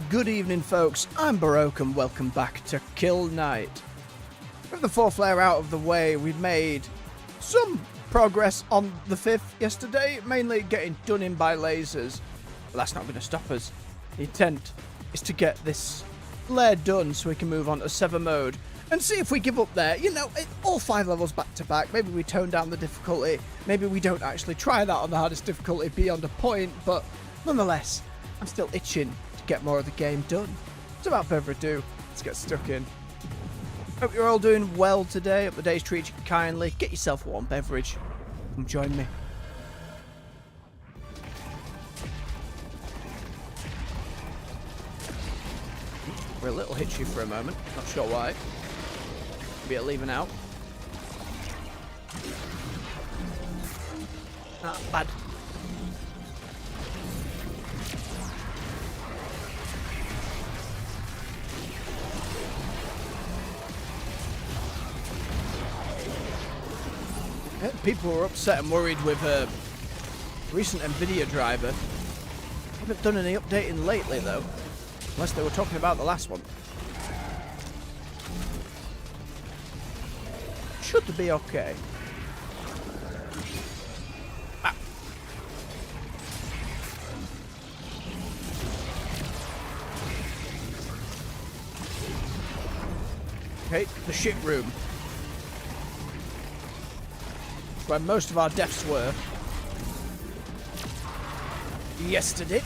Good evening, folks. I'm Baroque and welcome back to Kill Night. With the fourth layer out of the way, we've made some progress on the fifth yesterday, mainly getting done in by lasers. But that's not going to stop us. The intent is to get this layer done so we can move on to Sever mode and see if we give up there. You know, all 5 levels back to back. Maybe we tone down the difficulty. Maybe we don't actually try that on the hardest difficulty beyond a point, but nonetheless, I'm still itching to get more of the game done. So without further ado, let's get stuck in. Hope you're all doing well today. Hope the day's treated you kindly. Get yourself a warm beverage. Come join me. We're a little hitchy for a moment. Not sure why. Maybe a leaving out. Not bad. People were upset and worried with a recent Nvidia driver. Haven't done any updating lately though, unless they were talking about the last one. Should be okay. Ah. Okay, the ship room. Where most of our deaths were yesterday.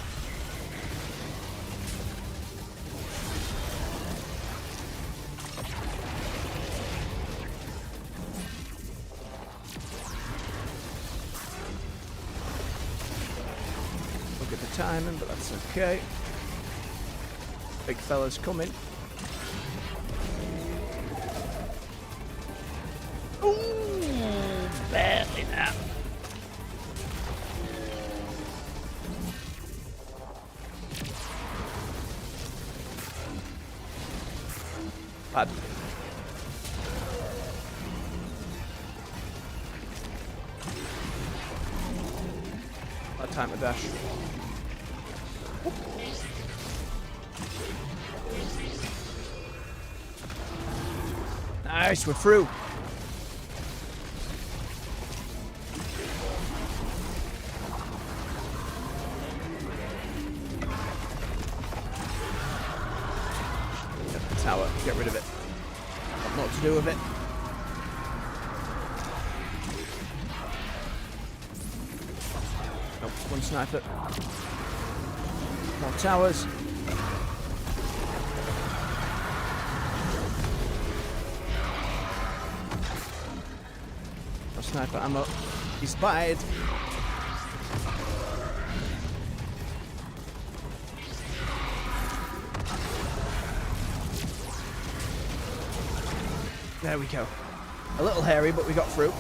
Look at the timing, but that's okay. Big fella's coming. Barely now. Bad. Bad time to dash. Whoop. Nice, we're through. Tower, get rid of it. Got more to do with it. Nope, one sniper. More towers. More sniper ammo. He's spied. There we go. A little hairy, but we got through.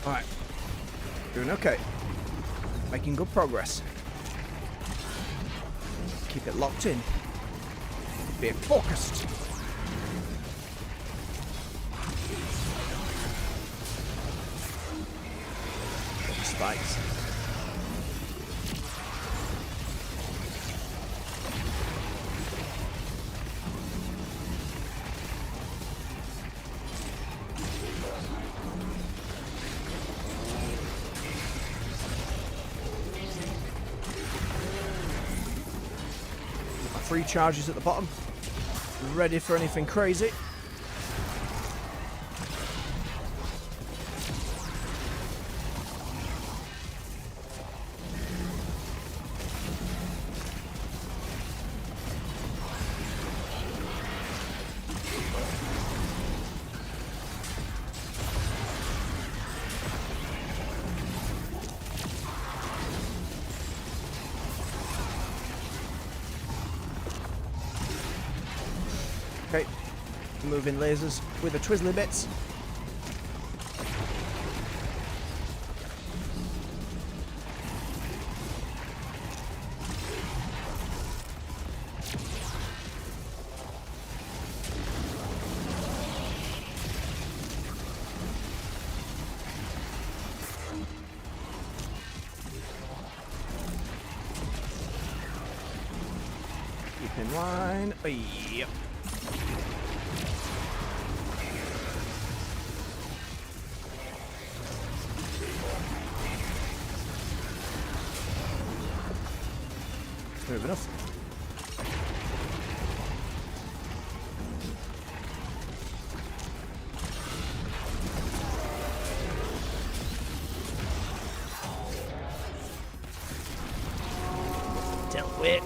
Alright. Doing okay. Making good progress. Keep it locked in. Be focused. Spikes. Free charges at the bottom. Ready for anything crazy. Okay. Moving lasers with the twizzly bits. Keep in line. Yep. Smooth enough. Dealt with.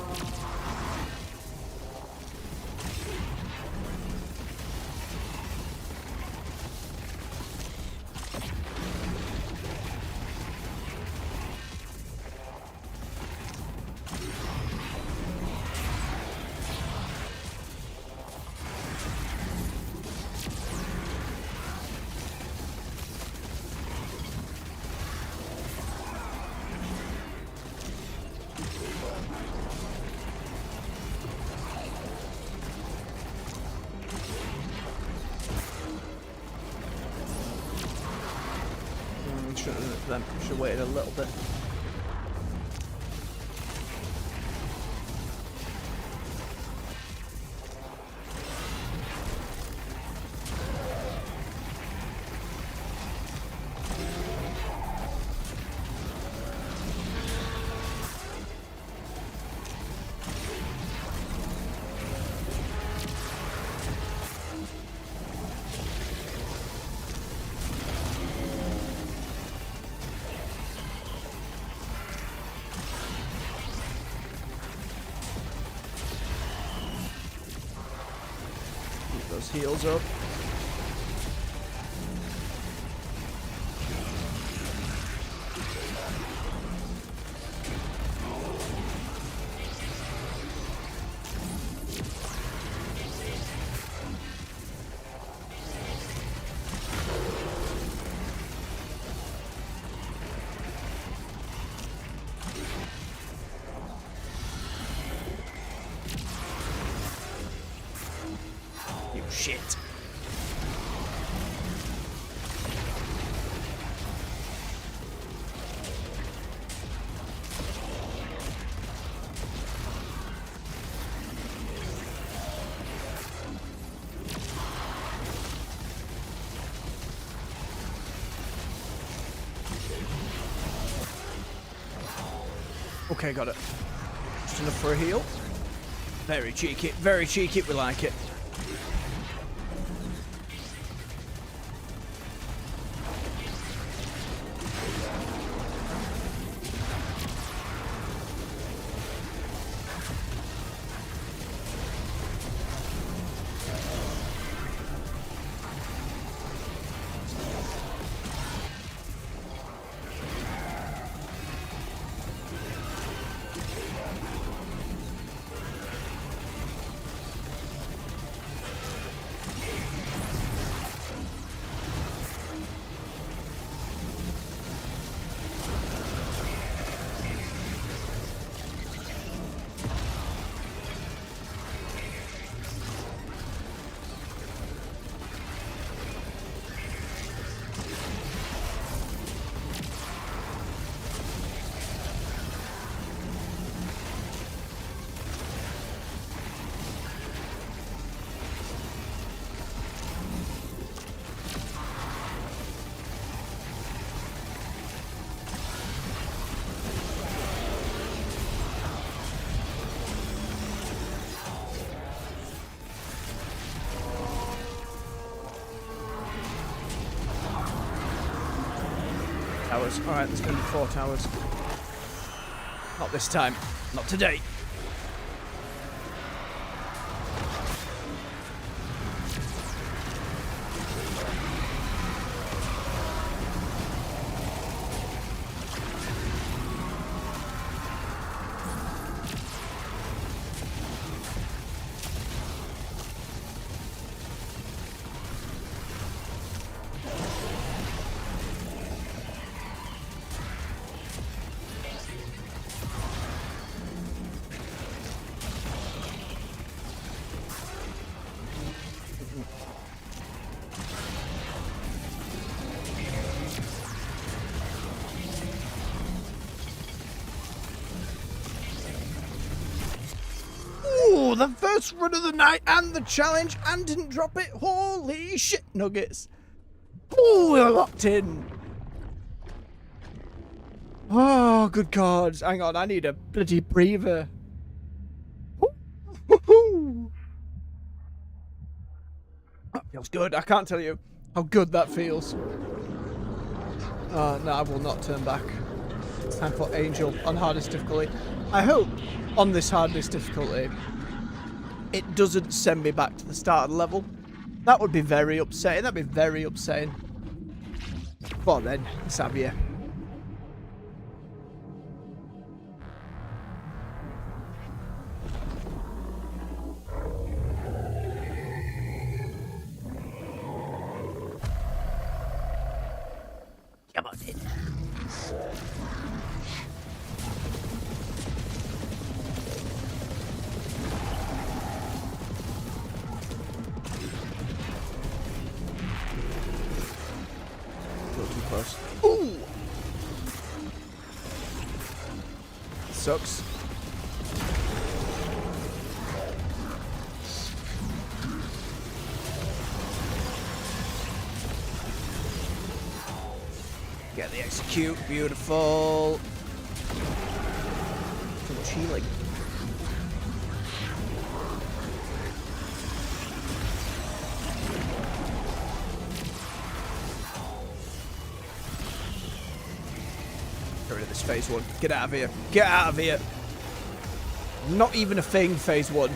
Should have waited a little bit. Those heals up. You shit. Okay, got it. Just enough for a heal. Very cheeky, we like it. Towers. Alright, there's going to be 4 towers. Not this time. Not today. the first run of the night and the challenge, and didn't drop it. Holy shit, nuggets. Oh, we're locked in. Oh, good cards. Hang on, I need a bloody breather. That feels good. I can't tell you how good that feels. No, I will not turn back. It's time for Angel on hardest difficulty. I hope on this hardest difficulty it doesn't send me back to the start of the level. That would be very upsetting. That'd be very upsetting. Well then, let's have you. Come on in. Too close. Ooh! Sucks. Get the execute. Beautiful. Too much healing. Get rid of this phase 1. Get out of here. Get out of here. Not even a thing, phase 1.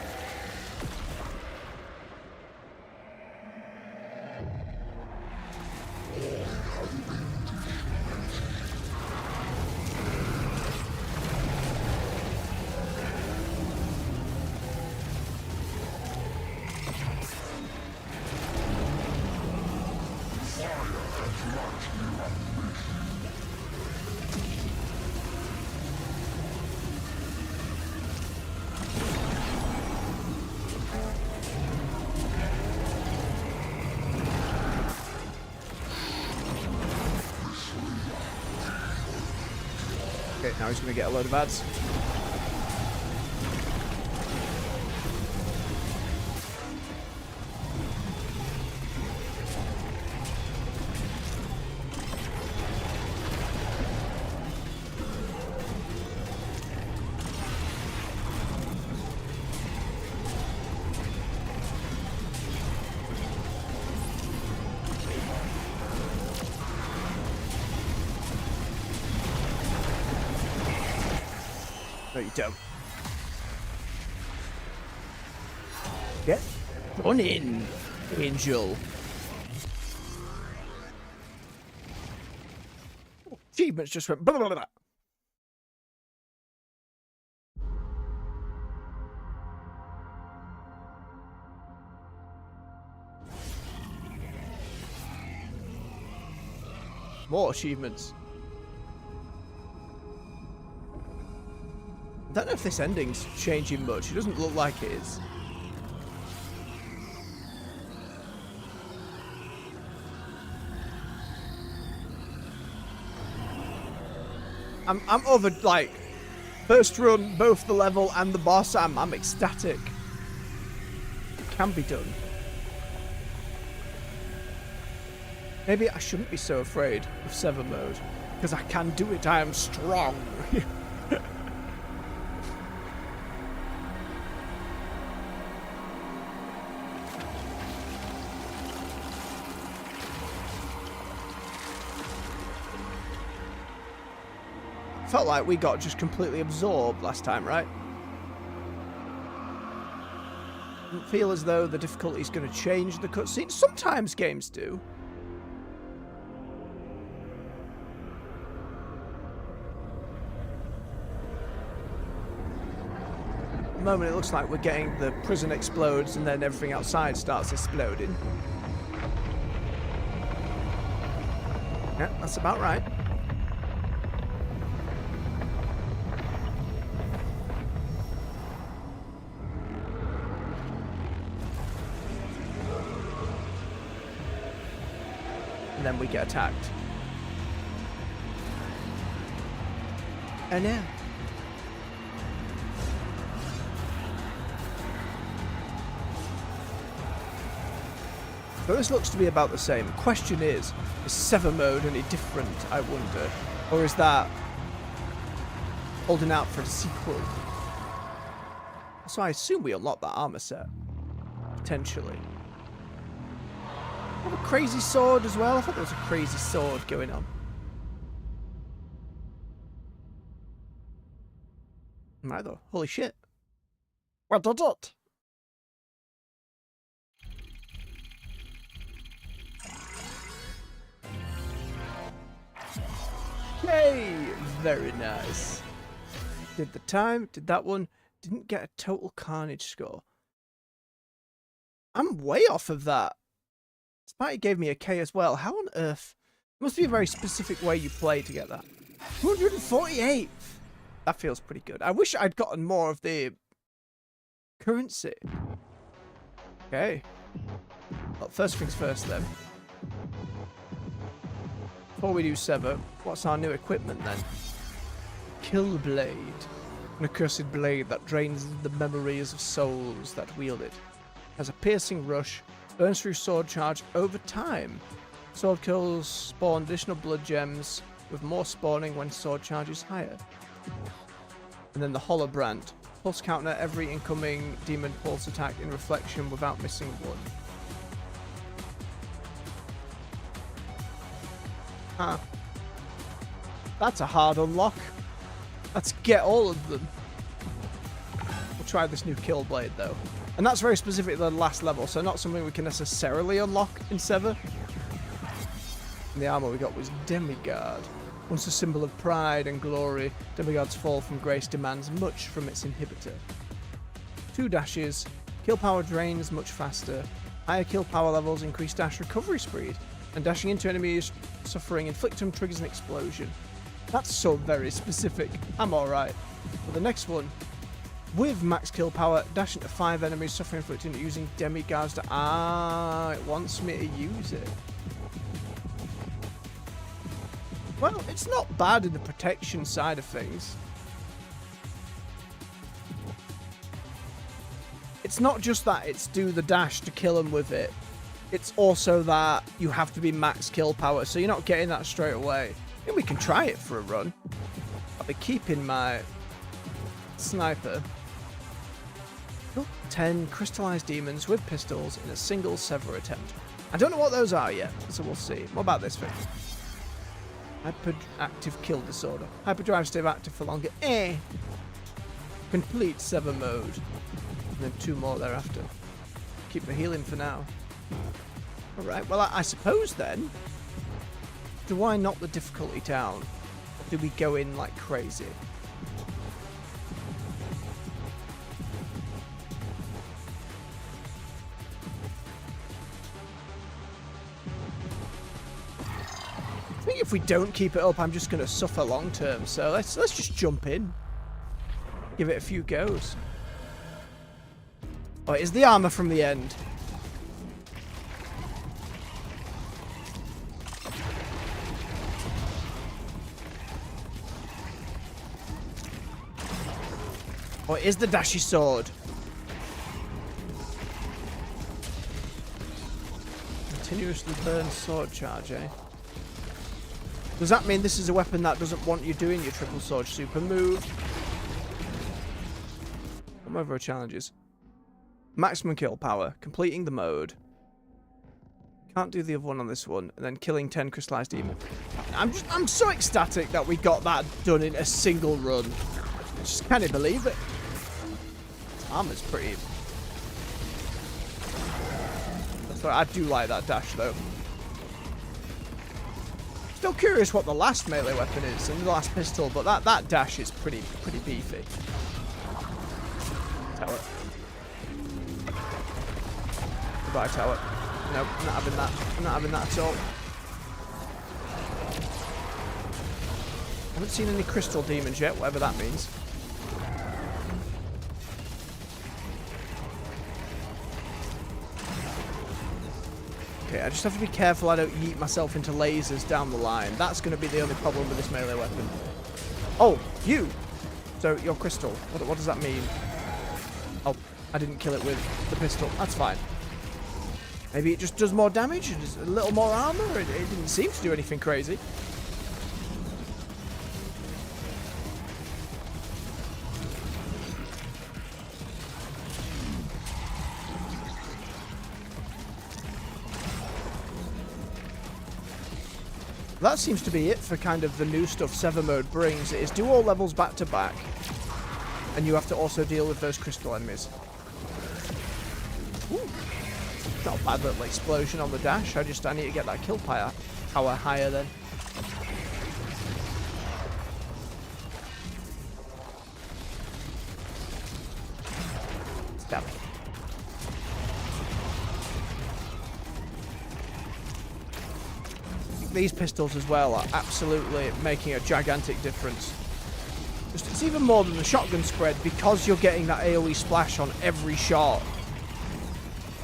Okay, now he's going to get a load of ads. No, you don't. Get on in, Angel. Achievements just went blah, blah, blah, blah. More achievements. I don't know if this ending's changing much. It doesn't look like it is. I'm over, like, first run, both the level and the boss. I'm ecstatic. It can be done. Maybe I shouldn't be so afraid of Sever mode, because I can do it. I am strong. Felt like we got just completely absorbed last time, right? Didn't feel as though the difficulty is going to change the cutscene. Sometimes games do. At the moment, it looks like we're getting the prison explodes and then everything outside starts exploding. Yeah, that's about right. And then we get attacked. Oh no. So this looks to be about the same. Question is Sever mode any different, I wonder? Or is that holding out for a sequel? So I assume we unlock that armor set. Potentially. Have a crazy sword as well? I thought there was a crazy sword going on. Right though. Holy shit. Well done. Yay! Very nice. Did the time, did that one. Didn't get a total carnage score. I'm way off of that. Spotty gave me a K as well. How on earth? It must be a very specific way you play to get that. 248th! That feels pretty good. I wish I'd gotten more of the currency. Okay. Well, first things first then. Before we do Sever, what's our new equipment then? Kill Blade. An accursed blade that drains the memories of souls that wield it. Has a piercing rush, burns through sword charge over time. Sword kills spawn additional blood gems, with more spawning when sword charge is higher. And then the Hollow Brand. Pulse counter every incoming demon pulse attack in reflection without missing one. Huh. That's a hard unlock. Let's get all of them. We'll try this new Kill Blade though. And that's very specific to the last level, so not something we can necessarily unlock in Sever. And the armor we got was Demigod. Once a symbol of pride and glory, Demigod's fall from grace demands much from its inhibitor. 2 dashes, kill power drains much faster, higher kill power levels increase dash recovery speed, and dashing into enemies suffering inflictum triggers an explosion. That's so very specific. I'm alright. But the next one, with max kill power, dash into 5 enemies suffering inflicting using Demigods to... it wants me to use it. Well, it's not bad in the protection side of things. It's not just that it's do the dash to kill them with it. It's also that you have to be max kill power, so you're not getting that straight away. I think we can try it for a run. I'll be keeping my sniper. Kill 10 crystallized demons with pistols in a single Sever attempt. I don't know what those are yet, so we'll see. What about this thing? Hyperactive kill disorder. Hyperdrive stay active for longer. Complete Sever mode. And then 2 more thereafter. Keep the healing for now. Alright, well I suppose then, do I knock the difficulty down? Or do we go in like crazy? I think if we don't keep it up, I'm just going to suffer long term. So let's just jump in. Give it a few goes. Oh, it is the armor from the end. Oh, it is the dashy sword. Continuously burn sword charge, eh? Does that mean this is a weapon that doesn't want you doing your triple sword super move? Come over challenges. Maximum kill power. Completing the mode. Can't do the other one on this one. And then killing 10 crystallized demons. I'm so ecstatic that we got that done in a single run. I just can't believe it. Armor's pretty... I do like that dash though. Still curious what the last melee weapon is and the last pistol, but that dash is pretty beefy. Tower. Goodbye, tower. Nope, I'm not having that. I'm not having that at all. I haven't seen any crystal demons yet, whatever that means. Okay, I just have to be careful I don't yeet myself into lasers down the line. That's going to be the only problem with this melee weapon. Oh, you! So, you're crystal. What does that mean? Oh, I didn't kill it with the pistol. That's fine. Maybe it just does more damage and just a little more armor. It didn't seem to do anything crazy. That seems to be it for kind of the new stuff Sever mode brings. It is do all levels back to back, and you have to also deal with those crystal enemies. Ooh. Not a bad little explosion on the dash. I need to get that kill power higher then. Stab. These pistols as well are absolutely making a gigantic difference. It's even more than the shotgun spread because you're getting that AoE splash on every shot.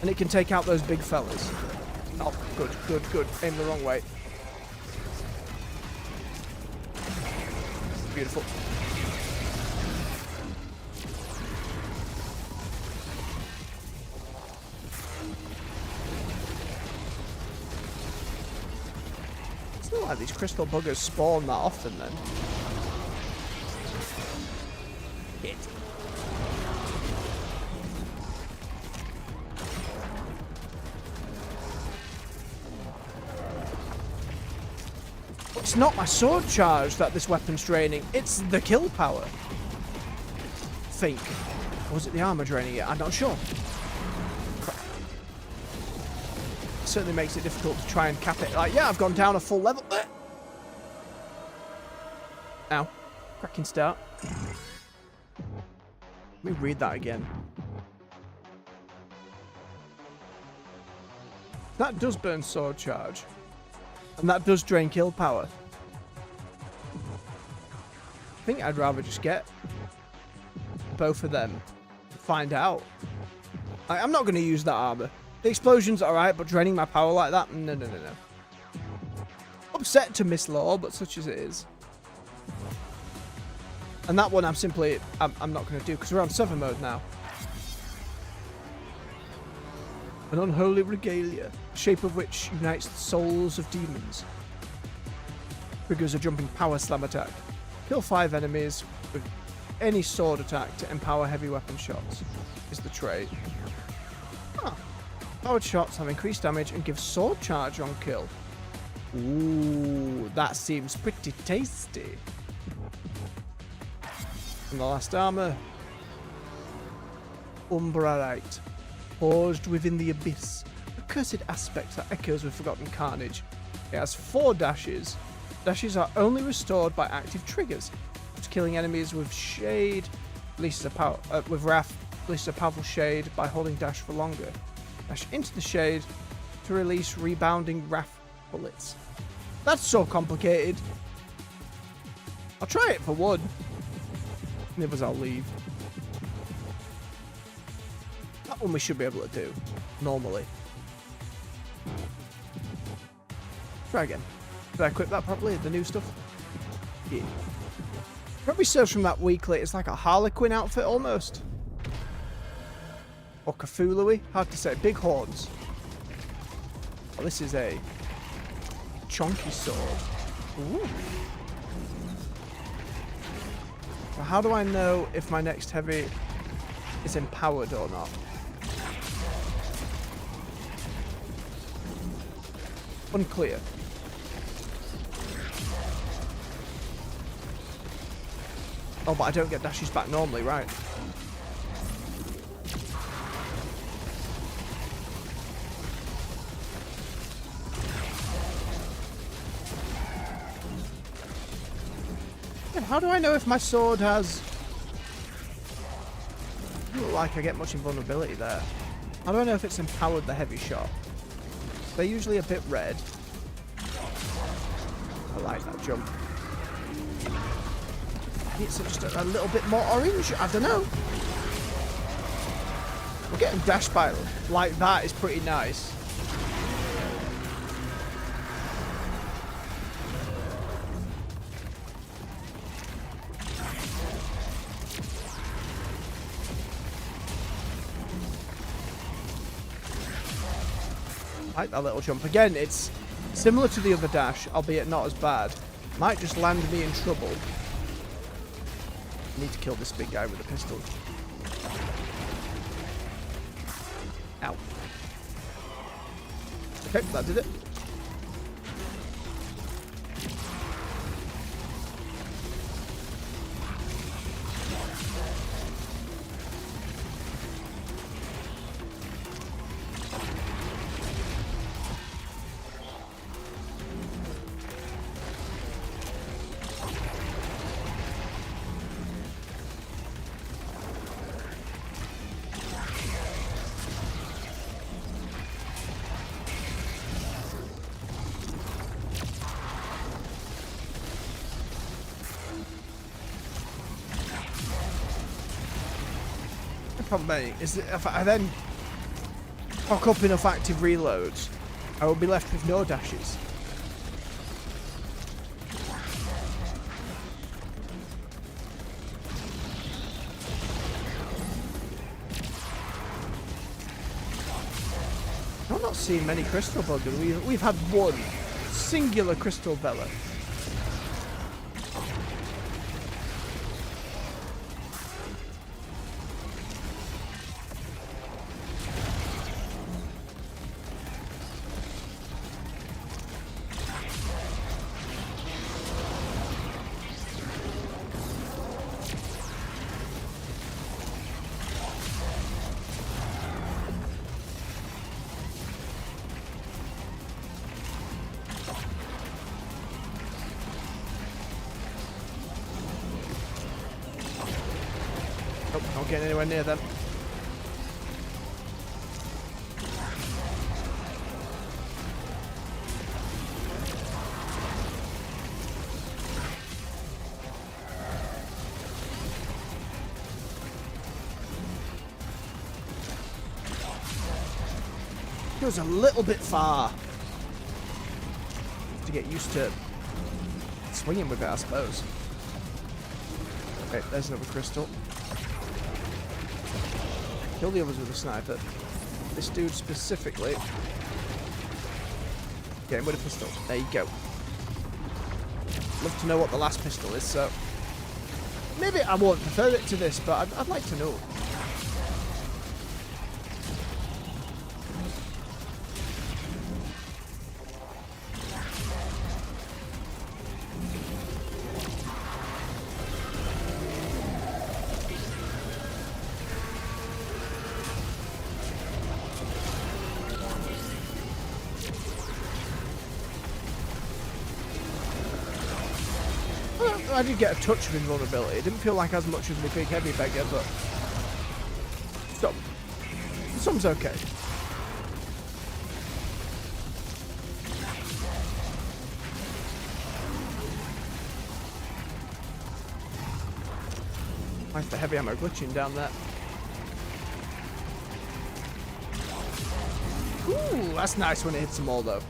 And it can take out those big fellas. Oh, good, good, good. Aim the wrong way. Beautiful. It's not like these crystal buggers spawn that often then. Hit. It's not my sword charge that this weapon's draining, it's the kill power. Think. Or was it the armor draining it? I'm not sure. It certainly makes it difficult to try and cap it. Like, yeah, I've gone down a full level. Ow. Cracking start. Let me read that again. That does burn sword charge. And that does drain kill power. I think I'd rather just get both of them. Find out. I'm not going to use that armor. The explosion's alright, but draining my power like that? No, no, no, no. Upset to miss law, but such as it is. And that one I'm not going to do, because we're on Sever mode now. An unholy regalia, the shape of which unites the souls of demons. Triggers a jumping power slam attack. Kill 5 enemies with any sword attack to empower heavy weapon shots. Is the trait. Huh. Powered shots have increased damage and give sword charge on kill. Ooh, that seems pretty tasty. And the last armor. Umbralite. Forged within the abyss. A cursed aspect that echoes with forgotten carnage. It has 4 dashes. Dashes are only restored by active triggers. After killing enemies with shade, releases a with wrath, releases a powerful shade by holding dash for longer. Dash into the shade to release rebounding wrath bullets. That's so complicated. I'll try it for one. The others I'll leave. That one we should be able to do, normally. Try again. Did I equip that properly, the new stuff? Yeah. Probably serves from that weekly. It's like a Harlequin outfit, almost. Or Cthulhu-y. Hard to say. Big horns. Oh, this is a chunky sword. Ooh. So how do I know if my next heavy is empowered or not? Unclear. Oh, but I don't get dashes back normally, right? Yeah, how do I know if my sword has... Doesn't look like I get much invulnerability there. How do I know if it's empowered the heavy shot? They're usually a bit red. I like that jump. It's just a little bit more orange. I don't know. We're getting dashed by like that is pretty nice. Like that little jump. Again, it's similar to the other dash, albeit not as bad. Might just land me in trouble. I need to kill this big guy with a pistol. Ow. Okay, that did it. Problem is that if I then cock up enough active reloads, I will be left with no dashes. I'm not seeing many crystal buggers. We've had one singular crystal bella. Nope, not getting anywhere near them. It was a little bit far to get used to swinging with it, I suppose. Okay, there's another crystal. Kill the others with a sniper. This dude specifically. Get him with a pistol. There you go. Love to know what the last pistol is, so... Maybe I won't prefer it to this, but I'd like to know. I did get a touch of invulnerability. It didn't feel like as much as my big heavy beggar, but some's okay. Nice, the heavy ammo glitching down there. Ooh, that's nice when it hits them all, though.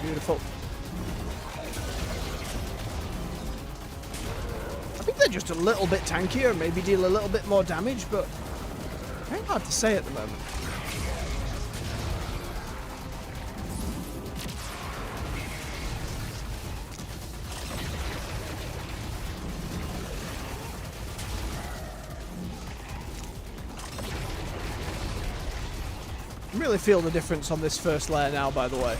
Beautiful. I think they're just a little bit tankier, maybe deal a little bit more damage, but very hard to say at the moment. I really feel the difference on this first layer now, by the way.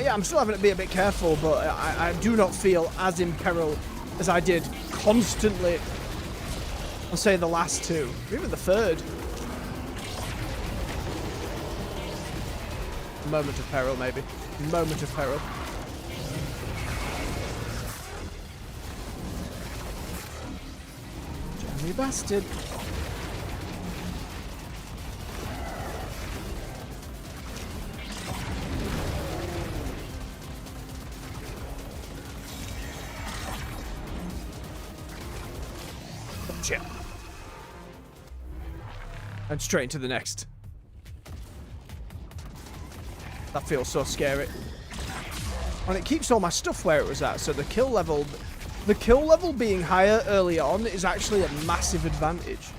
Yeah, I'm still having to be a bit careful, but I do not feel as in peril as I did constantly on, say, the last two, or even the third. A moment of peril, maybe. moment of peril. Jammy bastard. Gotcha. And straight into the next. That feels so scary. And it keeps all my stuff where it was at, so the kill level being higher early on is actually a massive advantage.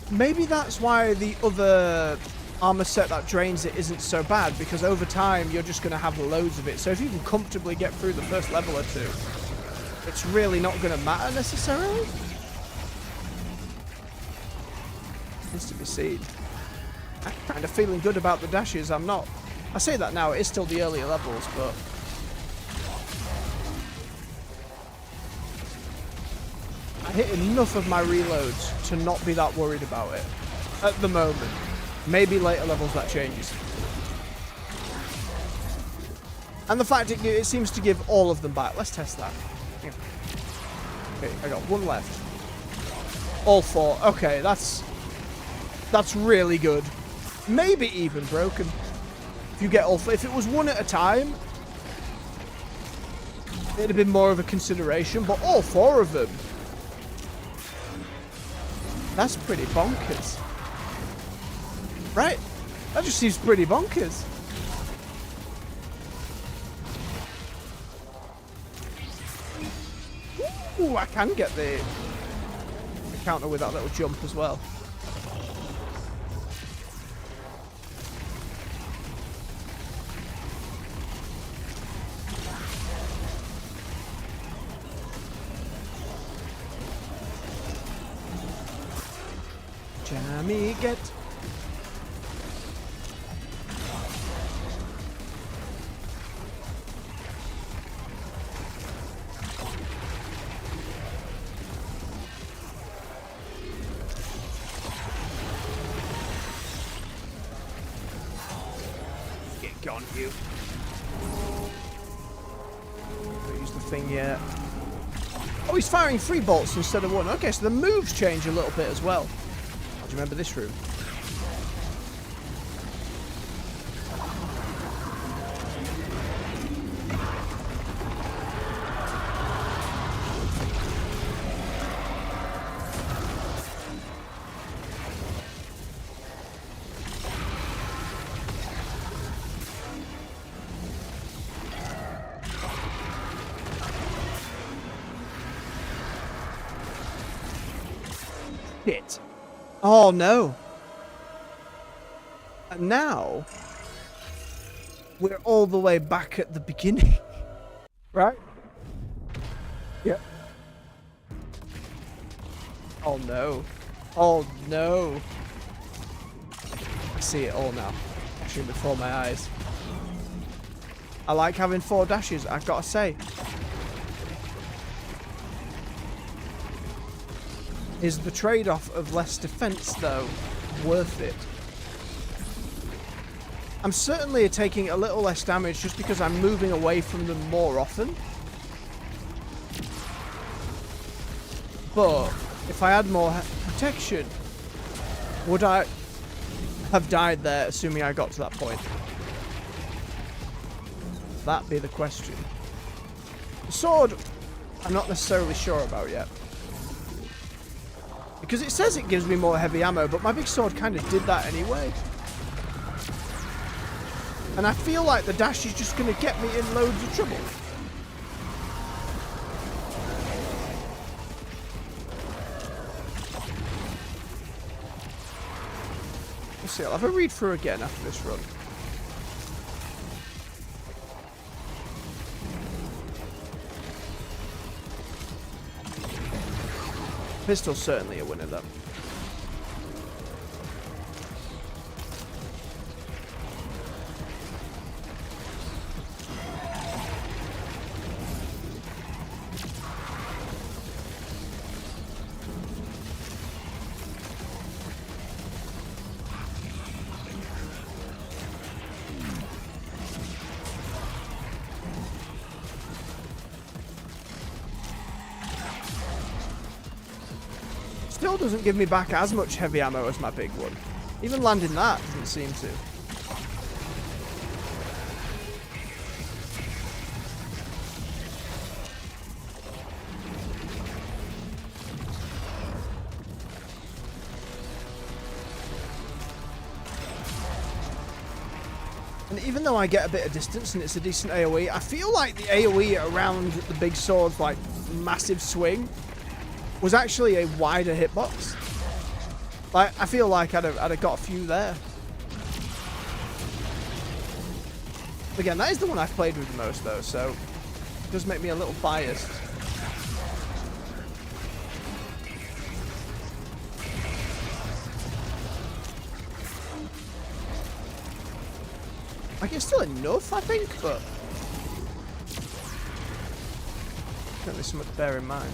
Maybe that's why the other armor set that drains it isn't so bad, because over time you're just going to have loads of it. So if you can comfortably get through the first level or two, it's really not going to matter necessarily. Needs to be seen. I'm kind of feeling good about the dashes. I'm not. I say that now, it is still the earlier levels, but I hit enough of my reloads to not be that worried about it at the moment. Maybe later levels that changes. And the fact it seems to give all of them back. Let's test that. Okay, I got one left. All four. Okay, that's really good. Maybe even broken. If you get all, if it was one at a time, it'd have been more of a consideration. But all four of them, that's pretty bonkers, right? That just seems pretty bonkers. Ooh, I can get the counter with that little jump as well. Jammy, get. Get gone, you. Don't use the thing yet. Oh, he's firing 3 bolts instead of 1. Okay, so the moves change a little bit as well. Do you remember this room? Shit. Oh no. And now we're all the way back at the beginning. Right? Yep. Oh no. Oh no. I see it all now. Actually before my eyes. I like having 4 dashes, I've got to say. Is the trade-off of less defense, though, worth it? I'm certainly taking a little less damage just because I'm moving away from them more often. But if I had more protection, would I have died there, assuming I got to that point? That be the question. The sword, I'm not necessarily sure about yet. Because it says it gives me more heavy ammo, but my big sword kind of did that anyway. And I feel like the dash is just going to get me in loads of trouble. Let's see, I'll have a read through again after this run. Pistol's certainly a winner, though. Still doesn't give me back as much heavy ammo as my big one. Even landing that doesn't seem to. And even though I get a bit of distance and it's a decent AoE, I feel like the AoE around the big sword's like massive swing was actually a wider hitbox. Like, I feel like I'd have got a few there. Again, that is the one I've played with the most though, so it does make me a little biased. Like, it's still enough, I think, but certainly something to bear in mind.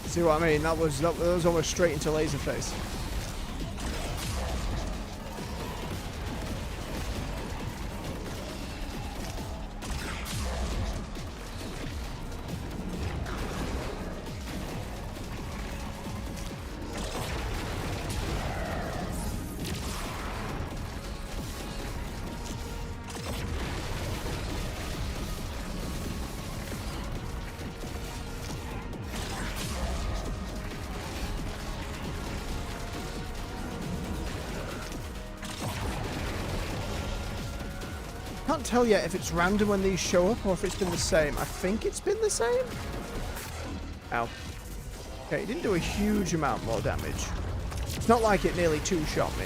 See what I mean? That was almost straight into Laserface. Can't tell yet if it's random when these show up or if it's been the same. I think it's been the same. Ow. Okay, it didn't do a huge amount more damage. It's not like it nearly two-shot me.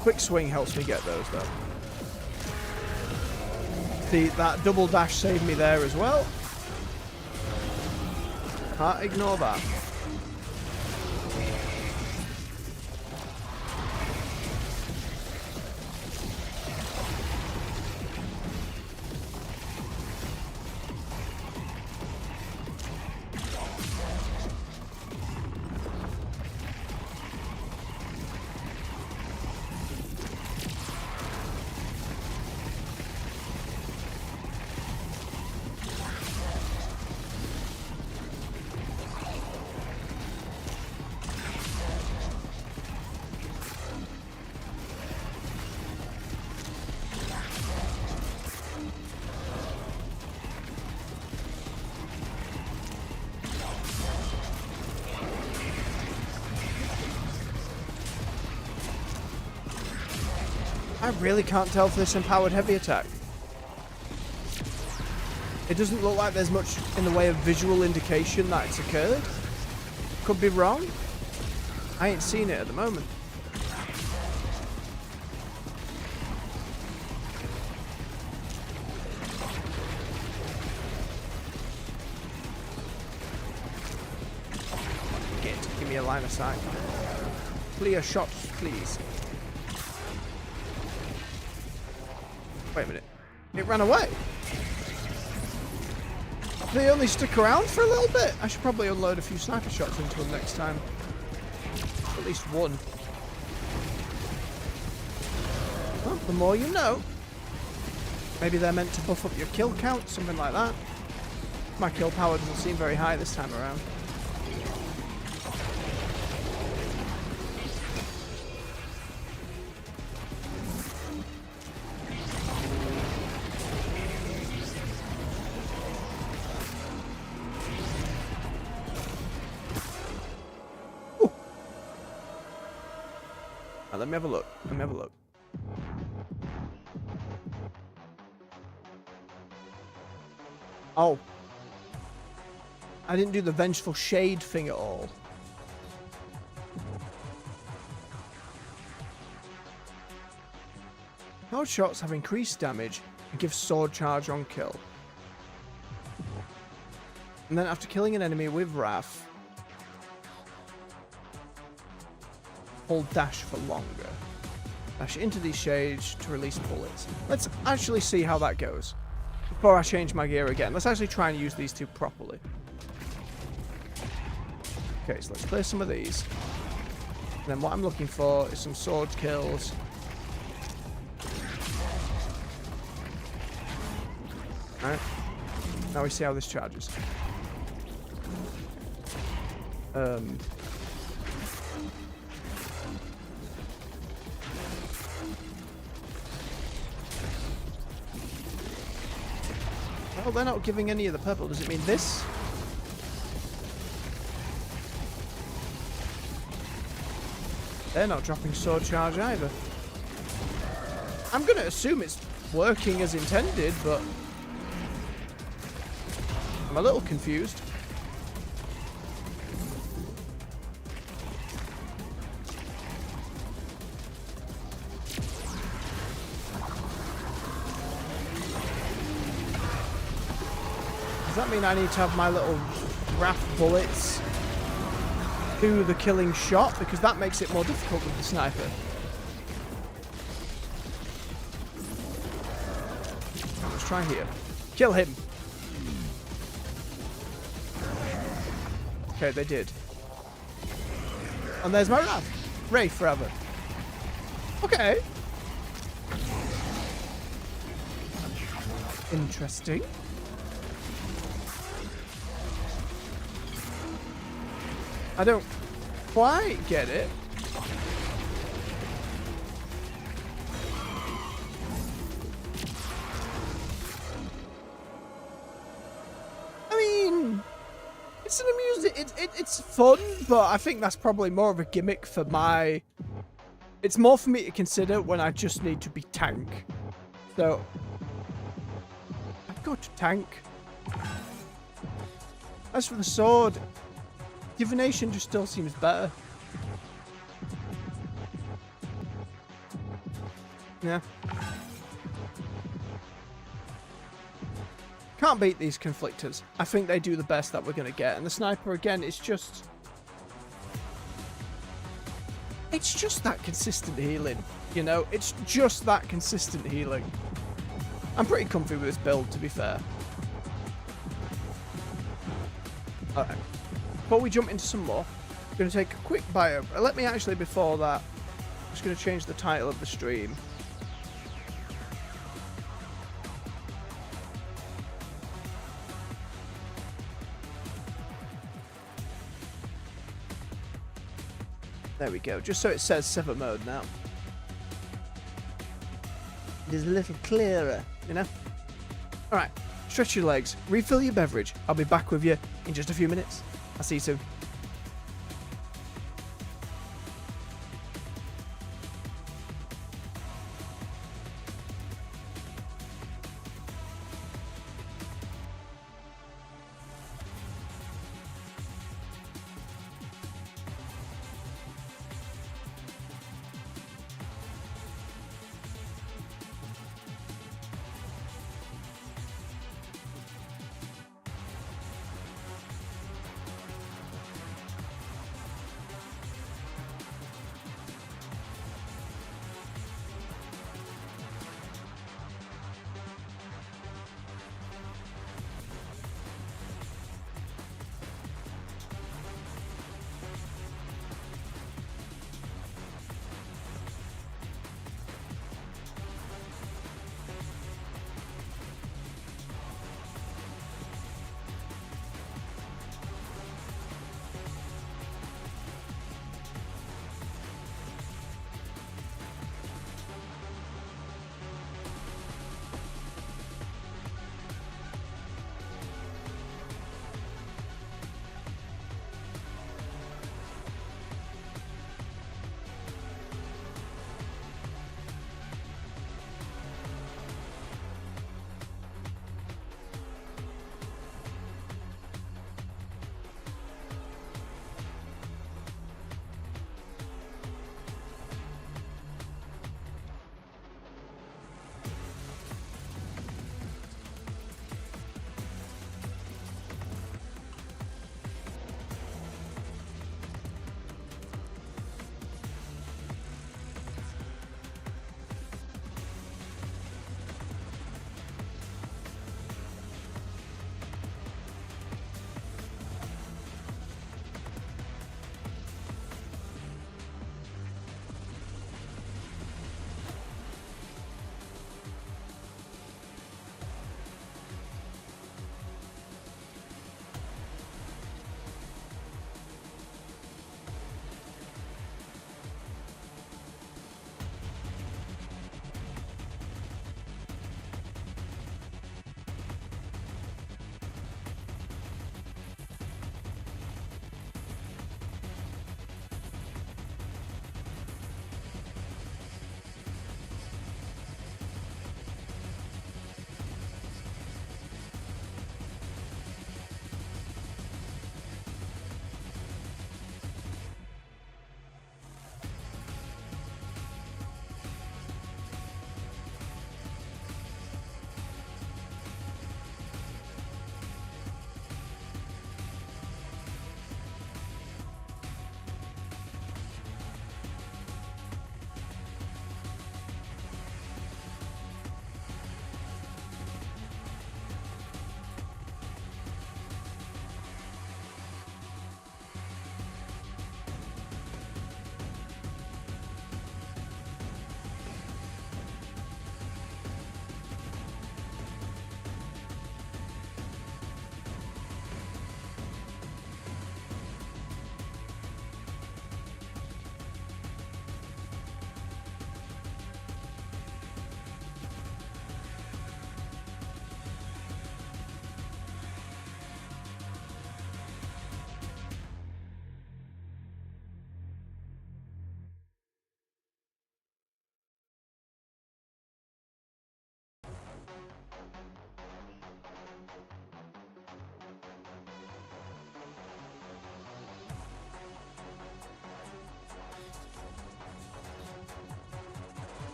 Quick swing helps me get those though. That double dash saved me there as well. Can't ignore that. I really can't tell for this empowered heavy attack. It doesn't look like there's much in the way of visual indication that it's occurred. Could be wrong. I ain't seen it at the moment. Give me a line of sight. Clear shots, please. Wait a minute. It ran away. They only stuck around for a little bit. I should probably unload a few sniper shots into them next time. At least one. Well, the more you know. Maybe they're meant to buff up your kill count, something like that. My kill power doesn't seem very high this time around. Let me have a look. Let me have a look. Oh. I didn't do the vengeful shade thing at all. Powered shots have increased damage and give sword charge on kill. And then after killing an enemy with Wrath, hold dash for longer. Dash into these shades to release bullets. Let's actually see how that goes. Before I change my gear again, let's actually try and use these two properly. Okay, so let's clear some of these. And then what I'm looking for is some sword kills. Alright. Now we see how this charges. Well, they're not giving any of the purple. Does it mean this? They're not dropping sword charge either. I'm going to assume it's working as intended, but I'm a little confused. Does that mean I need to have my little wrath bullets do the killing shot? Because that makes it more difficult with the sniper. Let's try here. Kill him. Okay, they did. And there's my wrath. Ray forever. Okay. Interesting. I don't quite get it. I mean, it's an amusing. It's fun, but I think that's probably more of a gimmick for my. It's more for me to consider when I just need to be tank. So I've got to tank. As for the sword, divination just still seems better. Yeah. Can't beat these conflictors. I think they do the best that we're going to get. And the sniper, again, it's just that consistent healing. You know, it's just that consistent healing. I'm pretty comfy with this build, to be fair. Alright. Before we jump into some more, I'm going to take a quick bio. Let me actually, before that, I'm just going to change the title of the stream. There we go. Just so it says Sever mode now. It is a little clearer, you know? Alright. Stretch your legs. Refill your beverage. I'll be back with you in just a few minutes. I'll see you soon.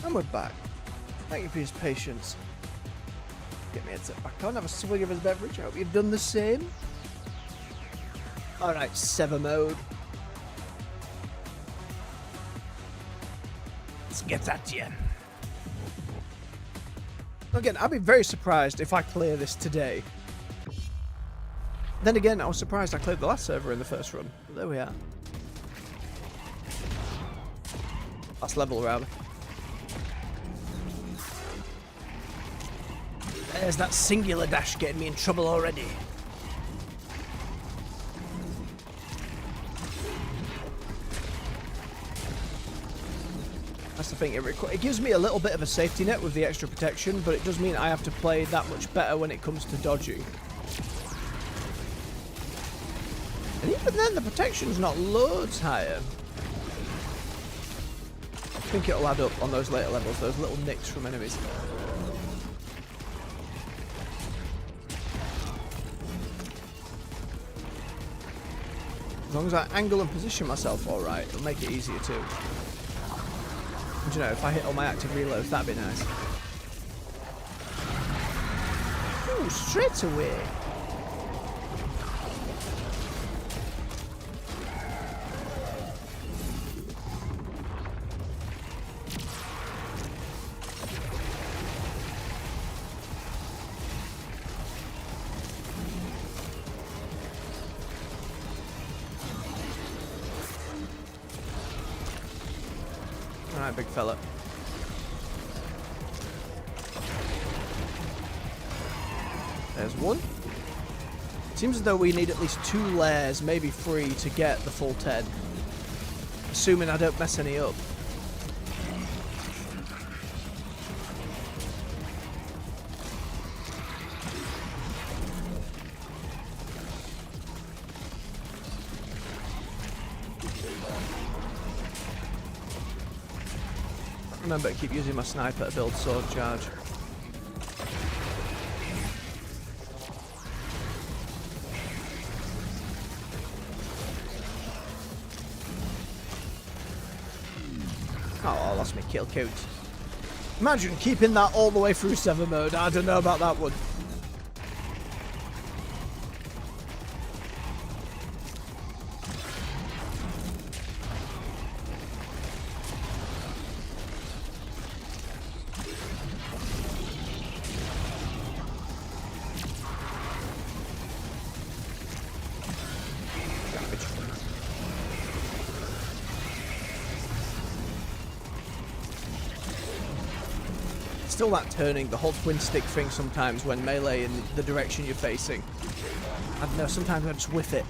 And we're back. Thank you for your patience. Get my headset back on, have a swig of his beverage. I hope you've done the same. Alright, Sever mode. Let's get at you. Again, I'd be very surprised if I clear this today. Then again, I was surprised I cleared the last server in the first run. But there we are. Last level, rather. There's that singular dash getting me in trouble already. That's the thing, it gives me a little bit of a safety net with the extra protection, but it does mean I have to play that much better when it comes to dodging. And even then, the protection's not loads higher. I think it'll add up on those later levels, those little nicks from enemies. As long as I angle and position myself alright, it'll make it easier too. And you know, if I hit all my active reloads, that'd be nice. Ooh, straight away. Alright, big fella. There's one. Seems as though we need at least 2 layers, maybe 3, to get the full 10. Assuming I don't mess any up. Remember to keep using my sniper to build sword charge. Oh, I lost my kill count. Imagine keeping that all the way through Sever mode. I don't know about that one. Still that turning, the whole twin stick thing sometimes when melee in the direction you're facing. I don't know, sometimes I just whiff it.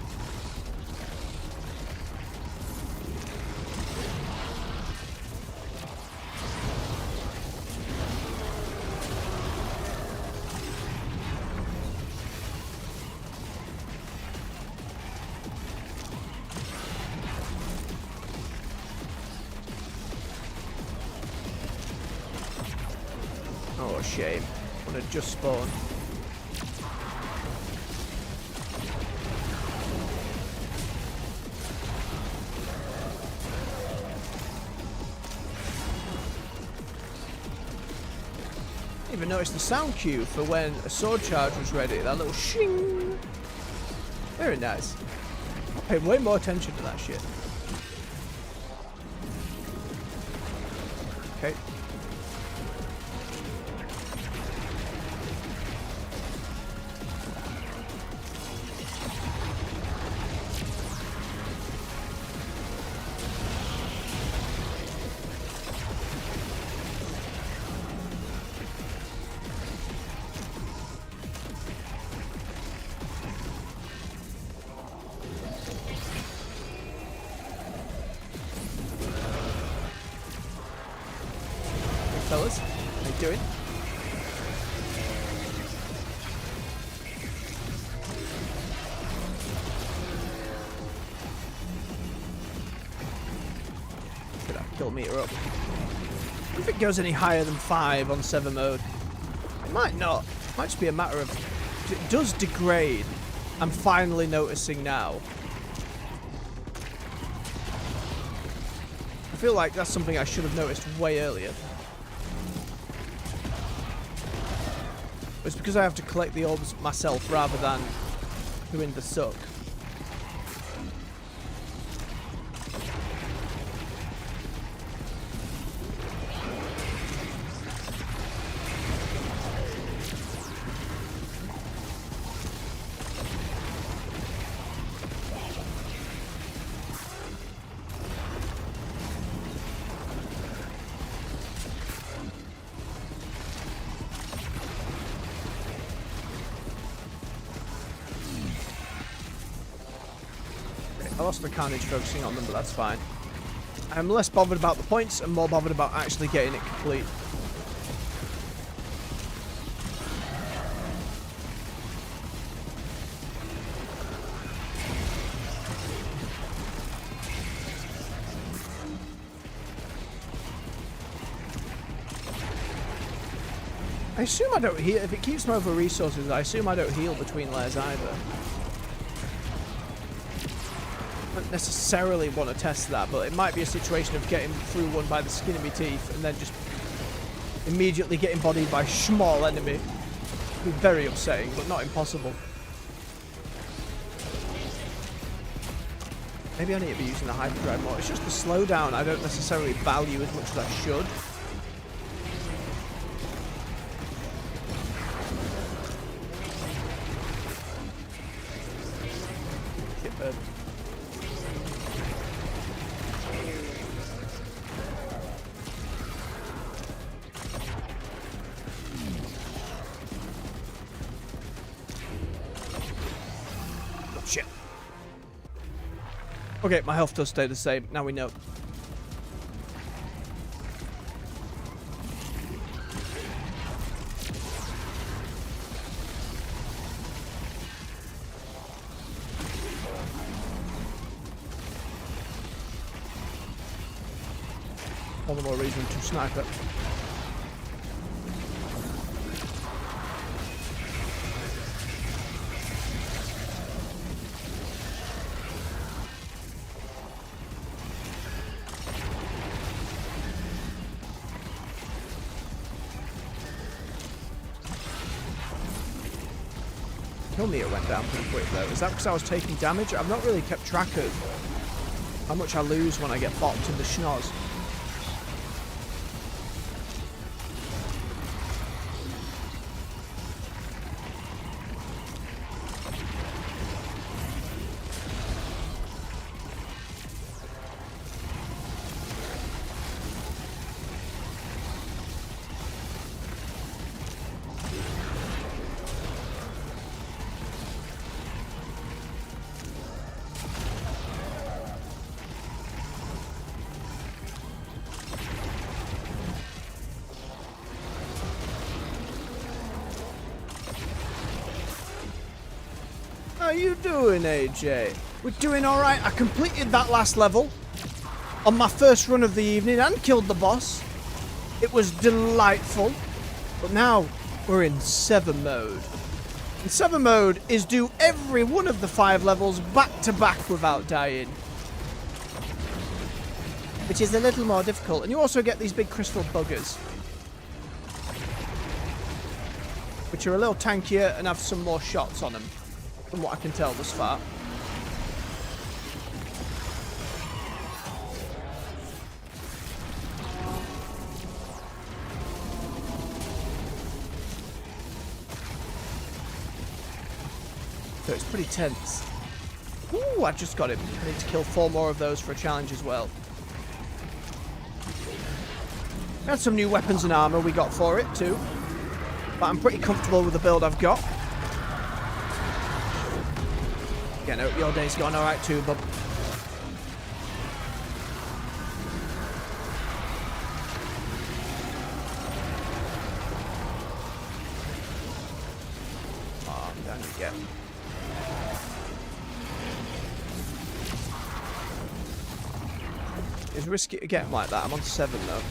Oh, shame. Would have just spawned. Didn't even notice the sound cue for when a sword charge was ready. That little shing. Very nice. I paid way more attention to that shit. Okay. Fellas, how you doing? Get that kill meter up. If it goes any higher than 5 on Sever mode, it might not. It might just be a matter of it does degrade. I'm finally noticing now. I feel like that's something I should have noticed way earlier. It's because I have to collect the orbs myself rather than doing the suck. I lost the carnage focusing on them, but that's fine. I'm less bothered about the points and more bothered about actually getting it complete. I assume I don't heal. If it keeps me over resources, I assume I don't heal between layers either. I don't necessarily want to test that, but it might be a situation of getting through one by the skin of my teeth and then just immediately getting bodied by a small enemy. It'd be very upsetting, but not impossible. Maybe I need to be using the hyperdrive more. It's just the slowdown I don't necessarily value as much as I should. Shit. Okay, my health does stay the same. Now we know. All the more reason to snipe it. Kill me, it went down pretty quick though. Is that because I was taking damage? I've not really kept track of how much I lose when I get bopped in the schnoz. How you doing, AJ? We're doing alright. I completed that last level on my first run of the evening and killed the boss. It was delightful. But now we're in Sever mode. And Sever mode is do every one of the 5 levels back to back without dying. Which is a little more difficult. And you also get these big crystal buggers, which are a little tankier and have some more shots on them, from what I can tell thus far. So it's pretty tense. Ooh, I just got him. I need to kill 4 more of those for a challenge as well. And some new weapons and armor we got for it too. But I'm pretty comfortable with the build I've got. Again, I hope your day's gone alright too, bub. Oh, I'm down again. It's risky to get him like that. I'm on 7 though.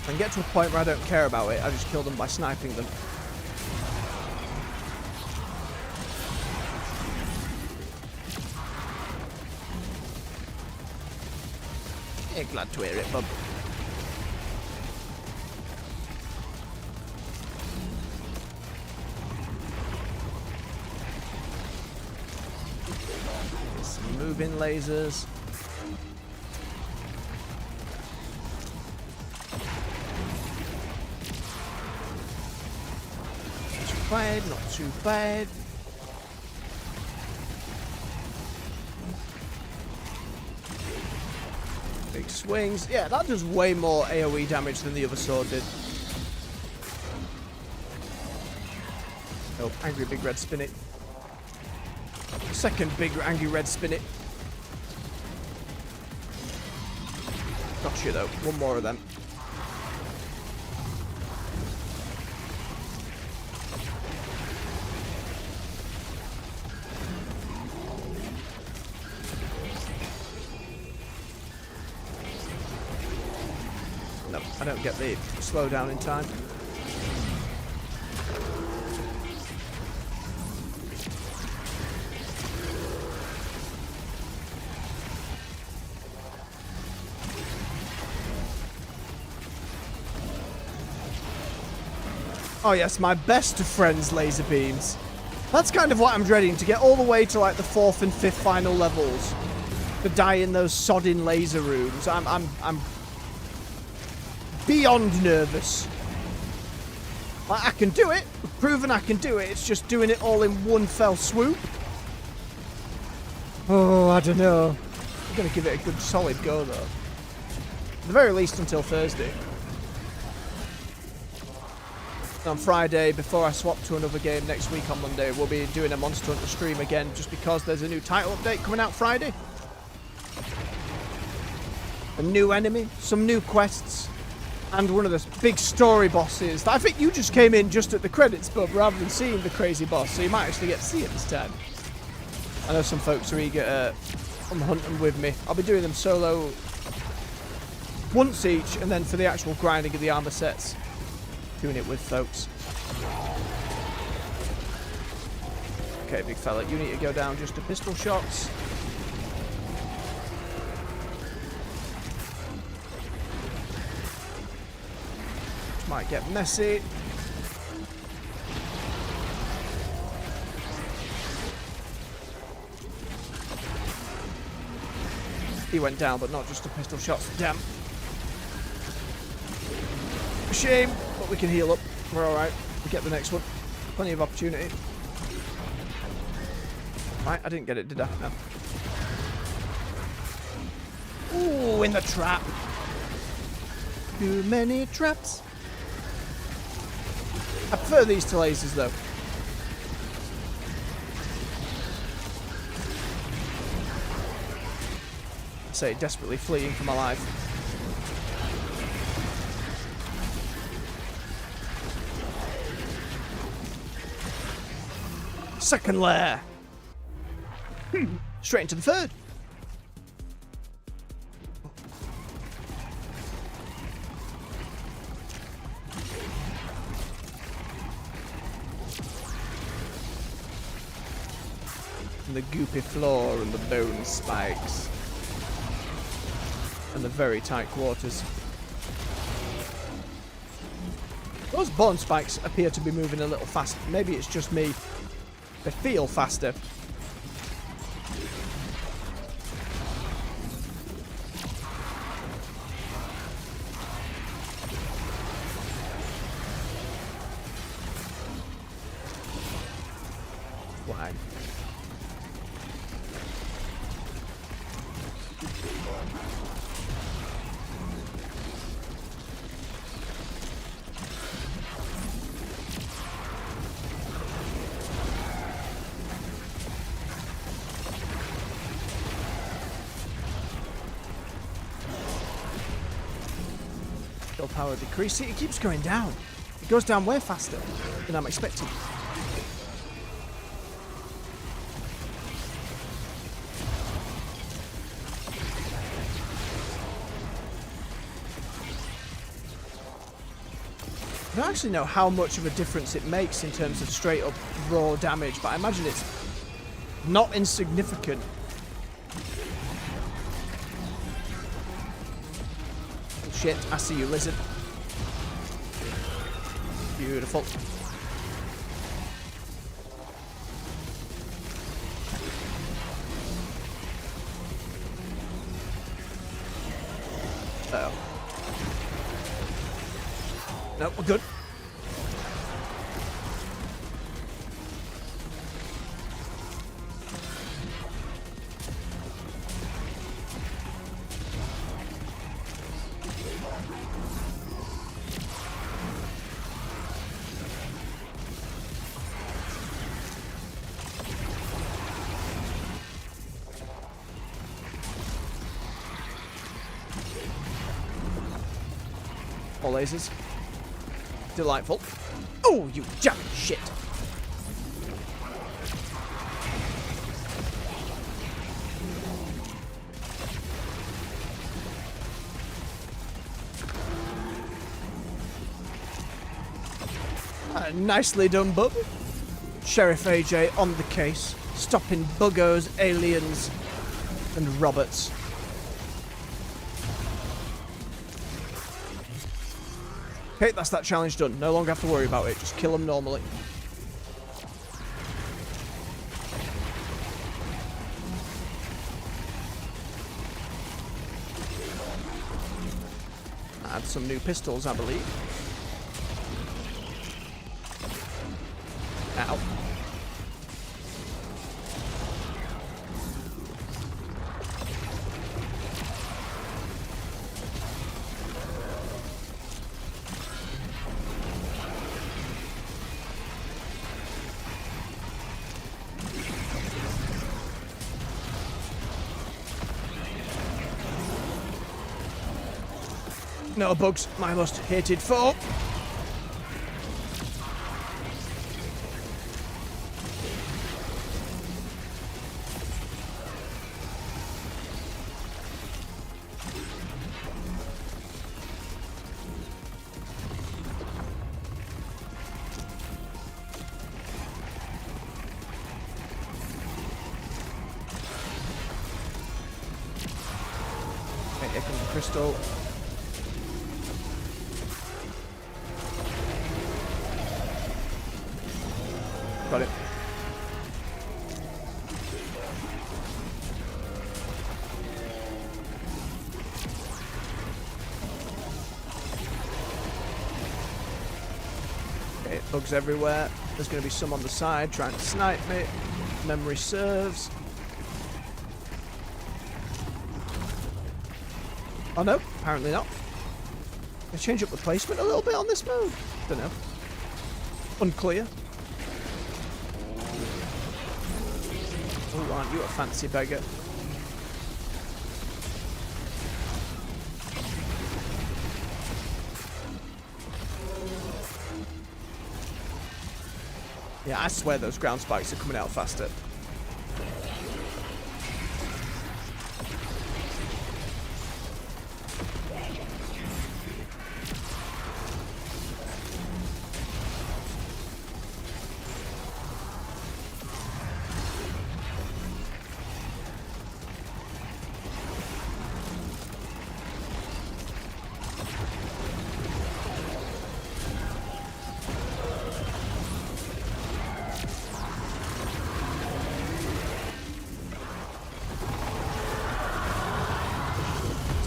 And get to a point where I don't care about it, I just kill them by sniping them. Yeah, glad to hear it, bub. Some moving lasers. Not too bad, not too bad. Big swings. Yeah, that does way more AoE damage than the other sword did. Oh, angry big red spin it. Second big angry red spin it. Gotcha though. One more of them. No, I don't get the slowdown in time. Oh yes, my best of friends laser beams. That's kind of what I'm dreading, to get all the way to like the 4th and 5th final levels. To die in those sodding laser rooms. I'm beyond nervous. Like, I can do it. I've proven I can do it. It's just doing it all in one fell swoop. Oh, I don't know. I'm going to give it a good solid go though. At the very least until Thursday. On Friday, before I swap to another game next week on Monday, we'll be doing a Monster Hunter stream again, just because there's a new title update coming out Friday. A new enemy, some new quests, and one of the big story bosses that I think you just came in just at the credits, bub, rather than seeing the crazy boss, so you might actually get to see it this time. I know some folks are eager to come hunting with me. I'll be doing them solo once each, and then for the actual grinding of the armor sets, doing it with folks. Okay, big fella, you need to go down just to pistol shots. Which might get messy. He went down, but not just to pistol shots. Damn. A shame. We can heal up. We're alright. We get the next one. Plenty of opportunity. Right, I didn't get it, did I? No. Ooh, in the trap. Too many traps. I prefer these to lasers, though. I say, desperately fleeing for my life. Second layer. Straight into the third. And the goopy floor and the bone spikes. And the very tight quarters. Those bone spikes appear to be moving a little faster. Maybe it's just me. They feel faster. Why? Power decrease. See, it keeps going down. It goes down way faster than I'm expecting. I don't actually know how much of a difference it makes in terms of straight up raw damage, but I imagine it's not insignificant. shit. I see you, lizard. Beautiful. Uh-oh. No, we're good. All lasers. Delightful. Oh, you jamming shit. Nicely done, bub. Sheriff AJ on the case, stopping buggos, aliens, and Roberts. Okay, that's that challenge done. No longer have to worry about it. Just kill them normally. Add some new pistols, I believe. Ow. No bugs, my most hated foe. Okay, here comes the crystal. Got it. Okay, bugs everywhere. There's going to be some on the side trying to snipe me. Memory serves. Oh no, apparently not. Can I change up the placement a little bit on this mode? Don't know. Unclear. Oh, aren't you a fancy beggar? Yeah, I swear those ground spikes are coming out faster.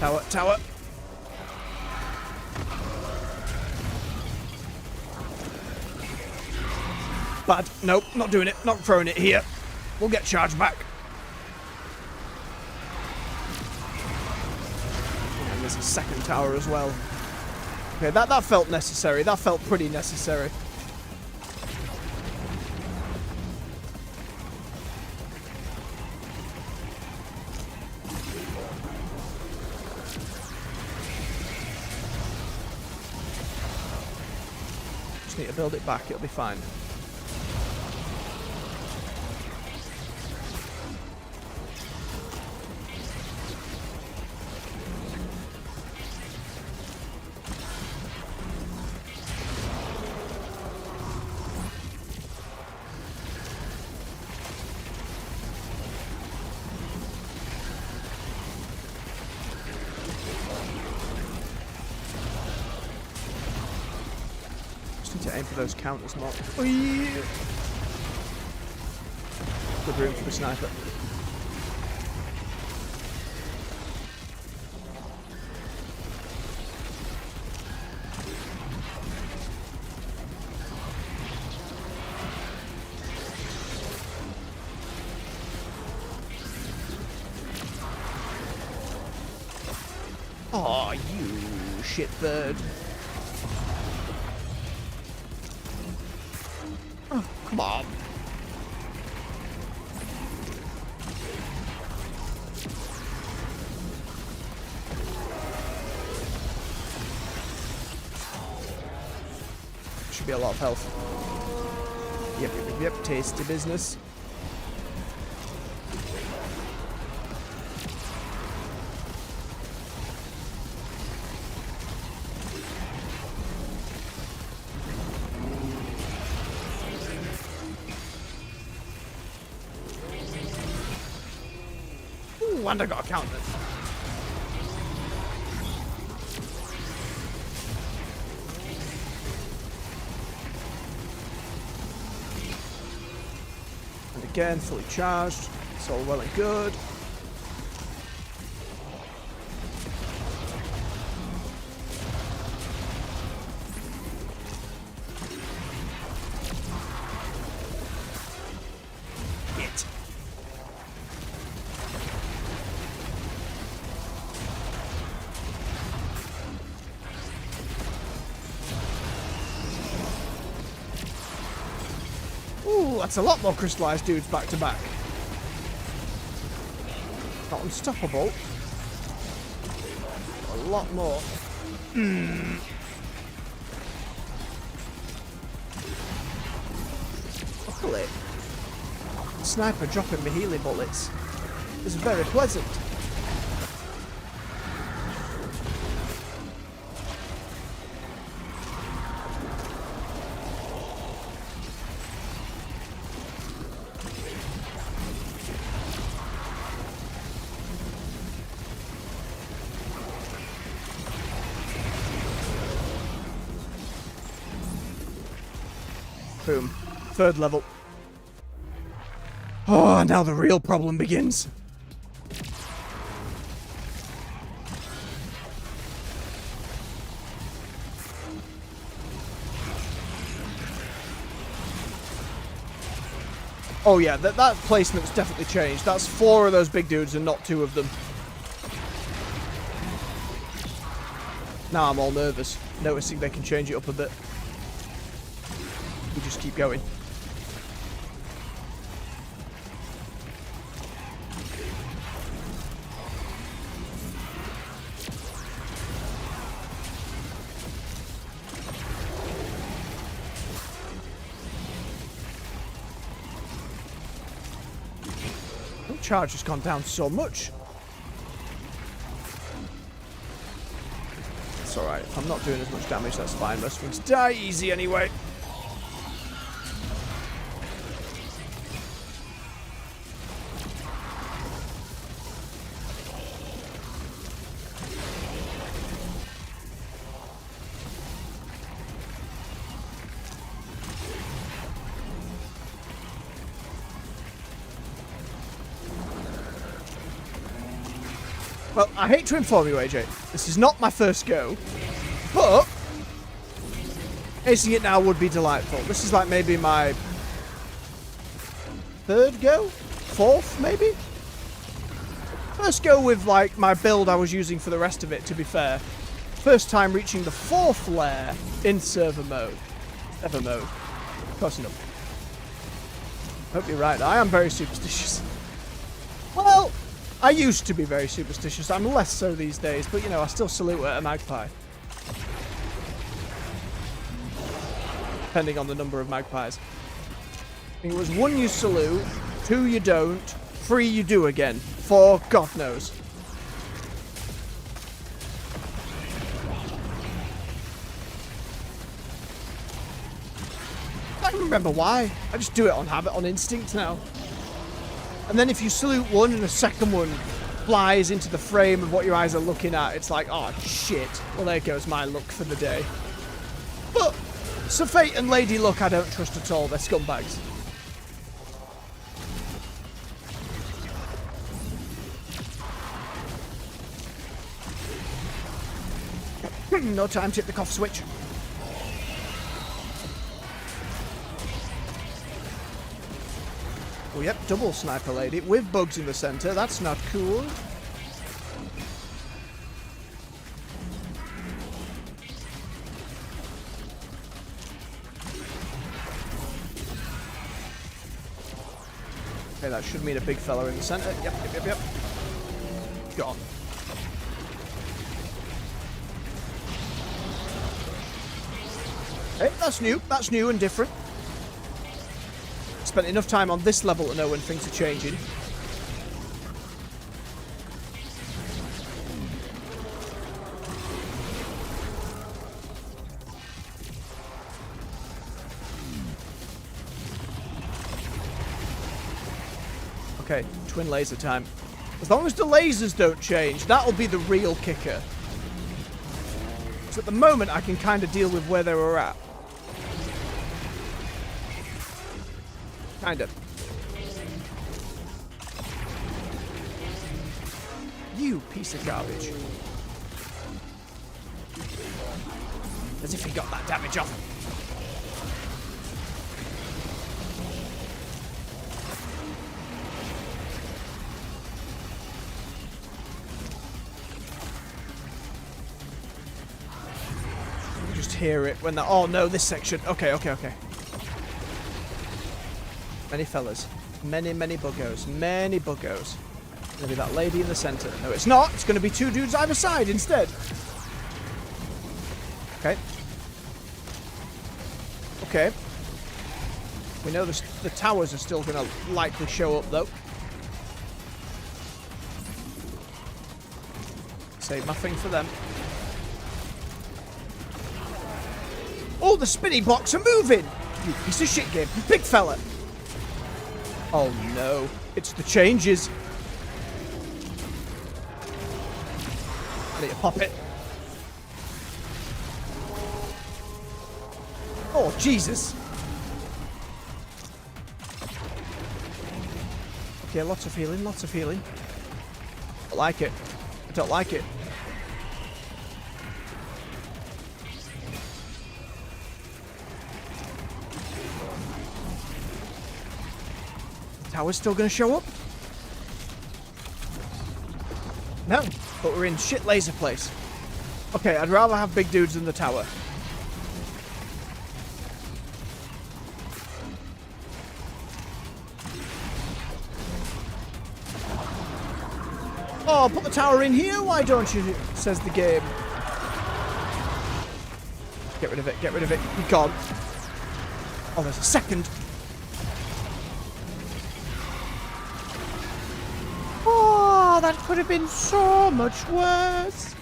Tower, tower. Bad. Nope, not doing it. Not throwing it here. We'll get charged back. And there's a second tower as well. Okay, that felt necessary. That felt pretty necessary. Just need to build it back, it'll be fine. to aim for those counters more. Oh, yeah. Good room for the sniper. Oh, you shitbird. Oh, come on. Should be a lot of health. Yep, tasty business. Ooh, and I got a counter. And again, fully charged. It's all well and good. Hit. Ooh, that's a lot more crystallized dudes back to back. Not unstoppable. A lot more. Luckily, the sniper dropping the healing bullets is very pleasant. Boom. Third level. Oh, now the real problem begins. Oh yeah, that placement's definitely changed. That's 4 of those big dudes and not 2 of them. Now I'm all nervous, noticing they can change it up a bit. We just keep going. The charge has gone down so much. It's alright. If I'm not doing as much damage, that's fine. Most things die easy anyway. Well, I hate to inform you, AJ, this is not my first go, but acing it now would be delightful. This is like maybe my 3rd go? 4th, maybe? First go with, like, my build I was using for the rest of it, to be fair. First time reaching the 4th lair in server mode. Ever mode. Close enough. Hope you're right, I am very superstitious. Well, I used to be very superstitious. I'm less so these days, but you know, I still salute at a magpie. Depending on the number of magpies. I think it was 1 you salute, 2 you don't, 3 you do again. 4, God knows. I don't remember why. I just do it on habit, on instinct now. And then if you salute one and a second one flies into the frame of what your eyes are looking at, it's like, oh shit. Well, there goes my luck for the day. But Sir Fate and Lady Luck I don't trust at all. They're scumbags. No time to hit the cough switch. Oh, yep, double sniper lady with bugs in the center. That's not cool. Okay, that should mean a big fella in the center. Yep. Gone. Hey, that's new. That's new and different. Spent enough time on this level to know when things are changing. Okay, twin laser time. As long as the lasers don't change, that'll be the real kicker. So at the moment, I can kind of deal with where they were at. Kind of. You piece of garbage. As if he got that damage off. You just hear it when the... Oh no, this section. Okay. Many fellas. Many buggos. Many buggos. Gonna be that lady in the center. No, it's not. It's gonna be two dudes either side instead. Okay. We know the towers are still gonna likely show up though. Save my thing for them. Oh, the spinny blocks are moving! You piece of shit game. Big fella. Oh no, it's the changes. I need to pop it. Oh, Jesus. Okay, lots of healing. I don't like it. Tower's still gonna show up? No, but we're in shit laser place. Okay, I'd rather have big dudes than the tower. Oh, put the tower in here, why don't you? Says the game. Get rid of it, Be gone. Oh, there's a second. Oh, that could have been so much worse.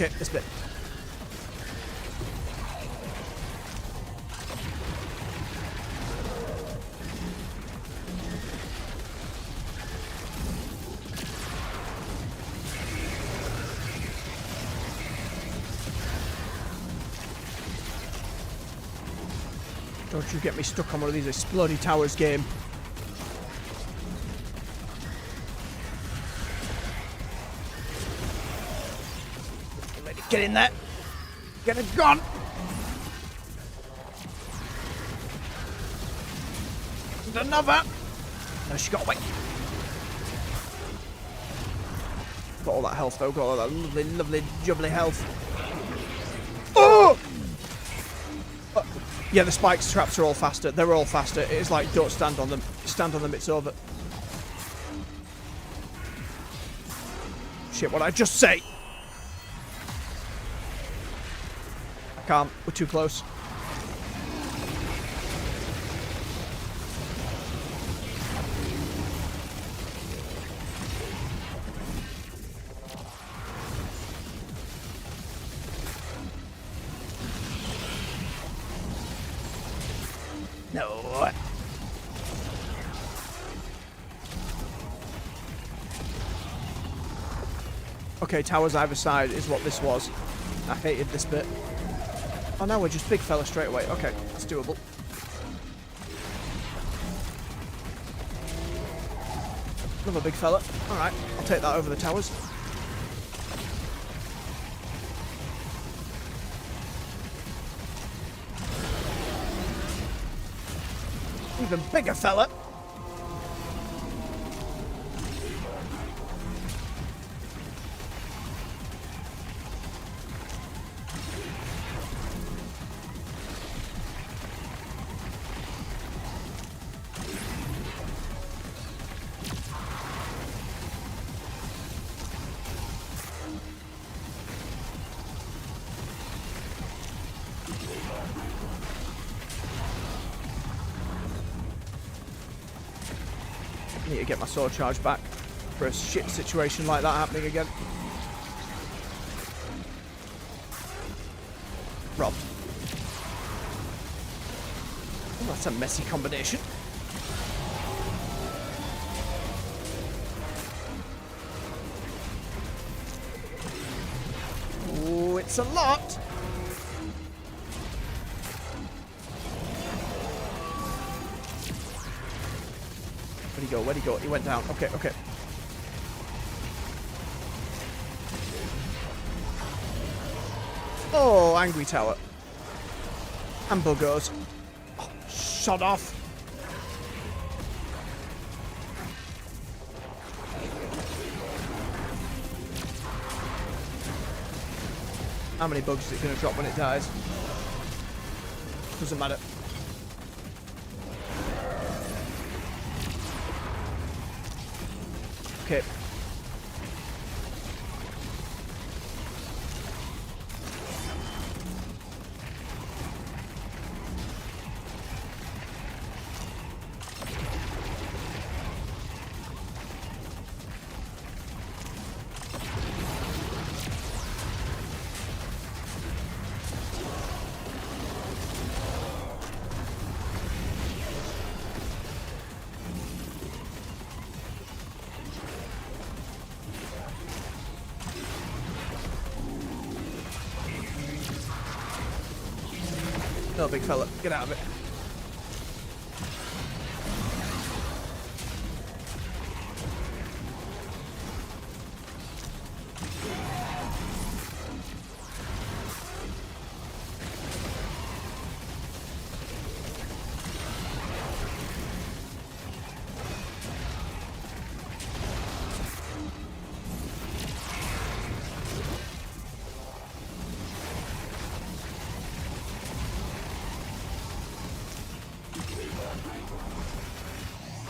Okay, this bit. Don't you get me stuck on one of these exploding towers game. Get in there. Get it gone. And another. No, she got away. Got all that health though. Got all that lovely, jubbly health. Oh! Yeah, the spikes traps are all faster. They're all faster. It's like, don't stand on them. Stand on them, it's over. Shit, what'd I just say? Can't. We're too close. No. Okay, towers either side is what this was. I hated this bit. Oh, now we're just big fella straight away. Okay, that's doable. Another big fella. Alright, I'll take that over the towers. Even bigger fella. Need to get my sword charge back for a shit situation like that happening again. Robbed. Oh, that's a messy combination. Oh, it's a lot. Where'd he go? Where'd he go? He went down. Okay, okay. Oh, angry tower. And buggers. Oh, shut off. How many bugs is it going to drop when it dies? Doesn't matter. Okay. No, big fella, get out of it.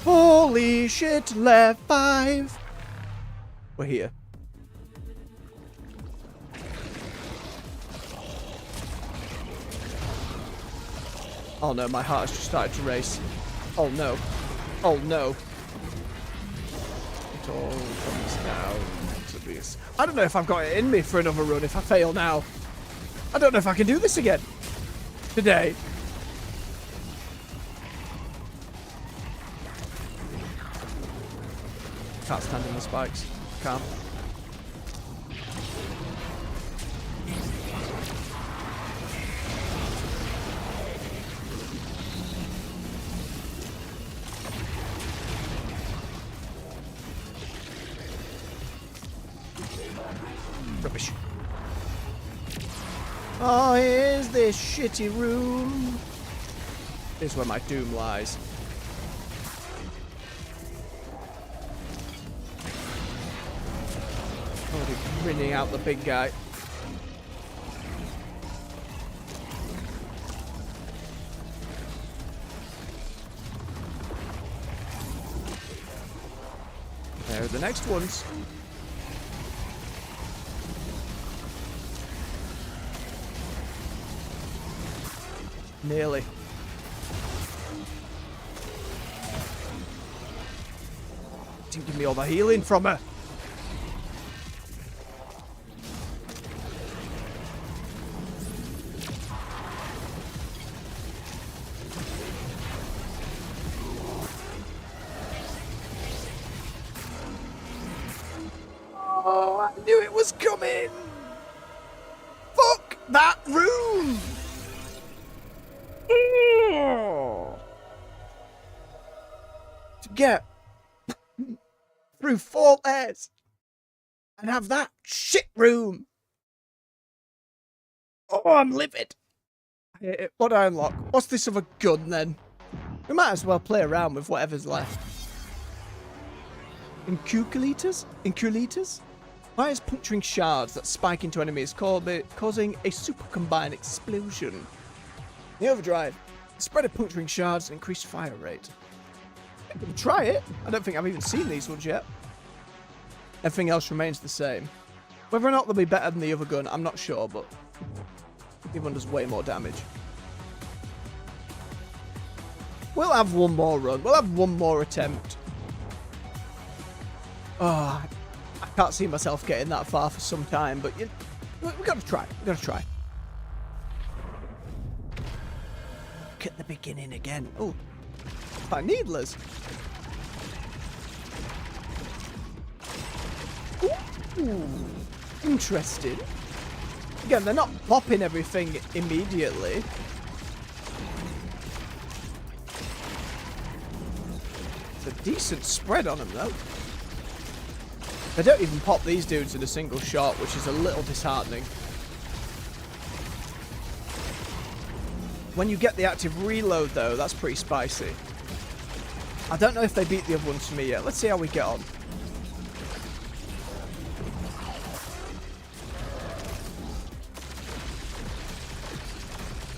Holy shit, left 5. We're here. Oh no, my heart has just started to race. Oh no. Oh no. It all comes down to this. I don't know if I've got it in me for another run if I fail now. I don't know if I can do this again. Today. Can't stand in the spikes. Can't. Rubbish. Oh, here's this shitty room. This is where my doom lies. Rinning out the big guy. There are the next ones. Nearly. Didn't give me all the healing from her. Oh, I knew it was coming! Fuck that room! To get through 4 layers and have that shit room. Oh, I'm livid. What do I unlock? What's this other gun then? We might as well play around with whatever's left. Inculators? Fires puncturing shards that spike into enemies, causing a super combined explosion. The overdrive. Spread of puncturing shards and increased fire rate. I can try it. I don't think I've even seen these ones yet. Everything else remains the same. Whether or not they'll be better than the other gun, I'm not sure, but the one does way more damage. We'll have one more run. We'll have one more attempt. Oh, I can't see myself getting that far for some time, but we've got to try. We've got to try. Look at the beginning again. Oh, quite needless. Ooh, interesting. Again, they're not popping everything immediately. It's a decent spread on them, though. They don't even pop these dudes in a single shot, which is a little disheartening. When you get the active reload, though, that's pretty spicy. I don't know if they beat the other ones for me yet. Let's see how we get on.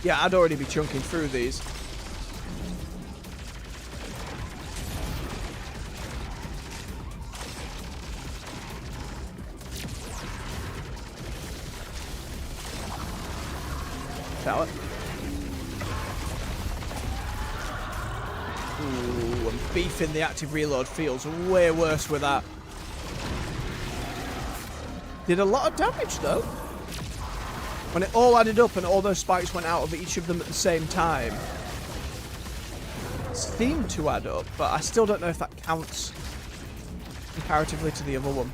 Yeah, I'd already be chunking through these. Tower. Ooh, and beefing the active reload feels way worse with that. Did a lot of damage though. When it all added up and all those spikes went out of each of them at the same time. It seemed to add up, but I still don't know if that counts comparatively to the other one.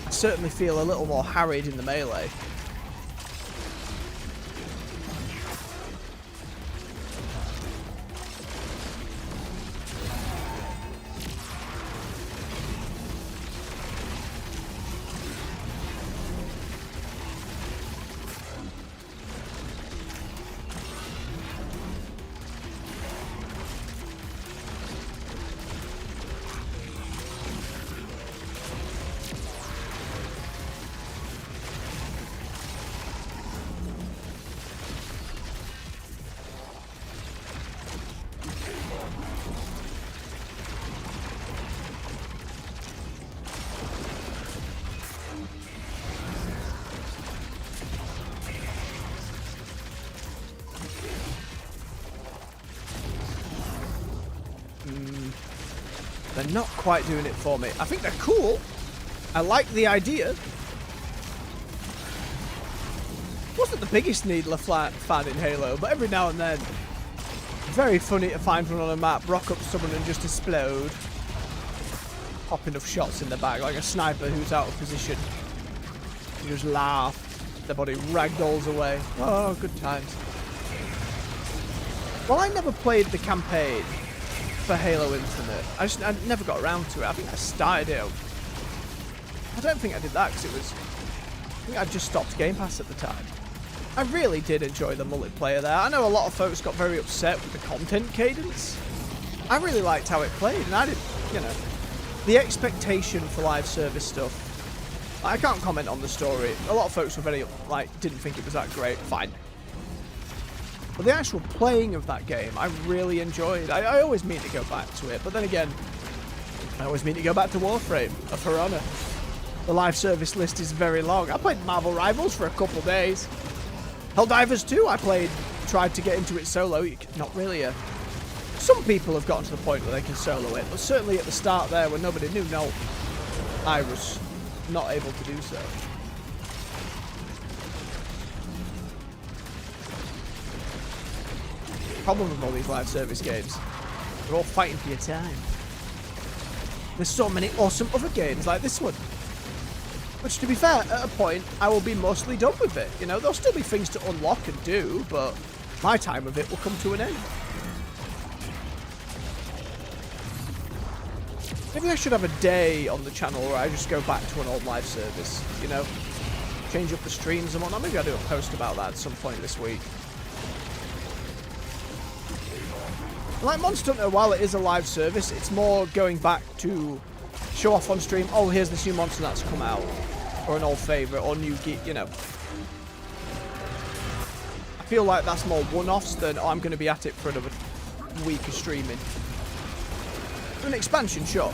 I certainly feel a little more harried in the melee. They're not quite doing it for me. I think they're cool. I like the idea. Wasn't the biggest Needler fan in Halo, but every now and then, very funny to find one on a map, rock up someone and just explode. Pop enough shots in the bag, like a sniper who's out of position. You just laugh. Their body ragdolls away. Oh, good times. Well, I never played the campaign for Halo Infinite. I never got around to it. I think I started it. I don't think I did that because I think I just stopped Game Pass at the time. I really did enjoy the multiplayer there. I know a lot of folks got very upset with the content cadence. I really liked how it played, and I didn't, you know, the expectation for live service stuff. I can't comment on the story. A lot of folks were very, didn't think it was that great. Fine. But the actual playing of that game, I really enjoyed. I always mean to go back to it, but then again, I always mean to go back to Warframe, or For Honor. The live service list is very long. I played Marvel Rivals for a couple days. Helldivers 2, tried to get into it solo. Not really some people have gotten to the point where they can solo it, but certainly at the start there, when nobody knew, no, I was not able to do so. Problem with all these live service games, they're all fighting for your time. There's so many awesome other games like this one. Which, to be fair, at a point, I will be mostly done with it. You know, there'll still be things to unlock and do, but my time with it will come to an end. Maybe I should have a day on the channel where I just go back to an old live service, you know? Change up the streams and whatnot. Maybe I'll do a post about that at some point this week. Like Monster Hunter, while it is a live service, it's more going back to show off on stream, oh, here's this new monster that's come out. Or an old favourite, or new geek, you know. I feel like that's more one-offs than, oh, I'm going to be at it for another week of streaming. An expansion, sure.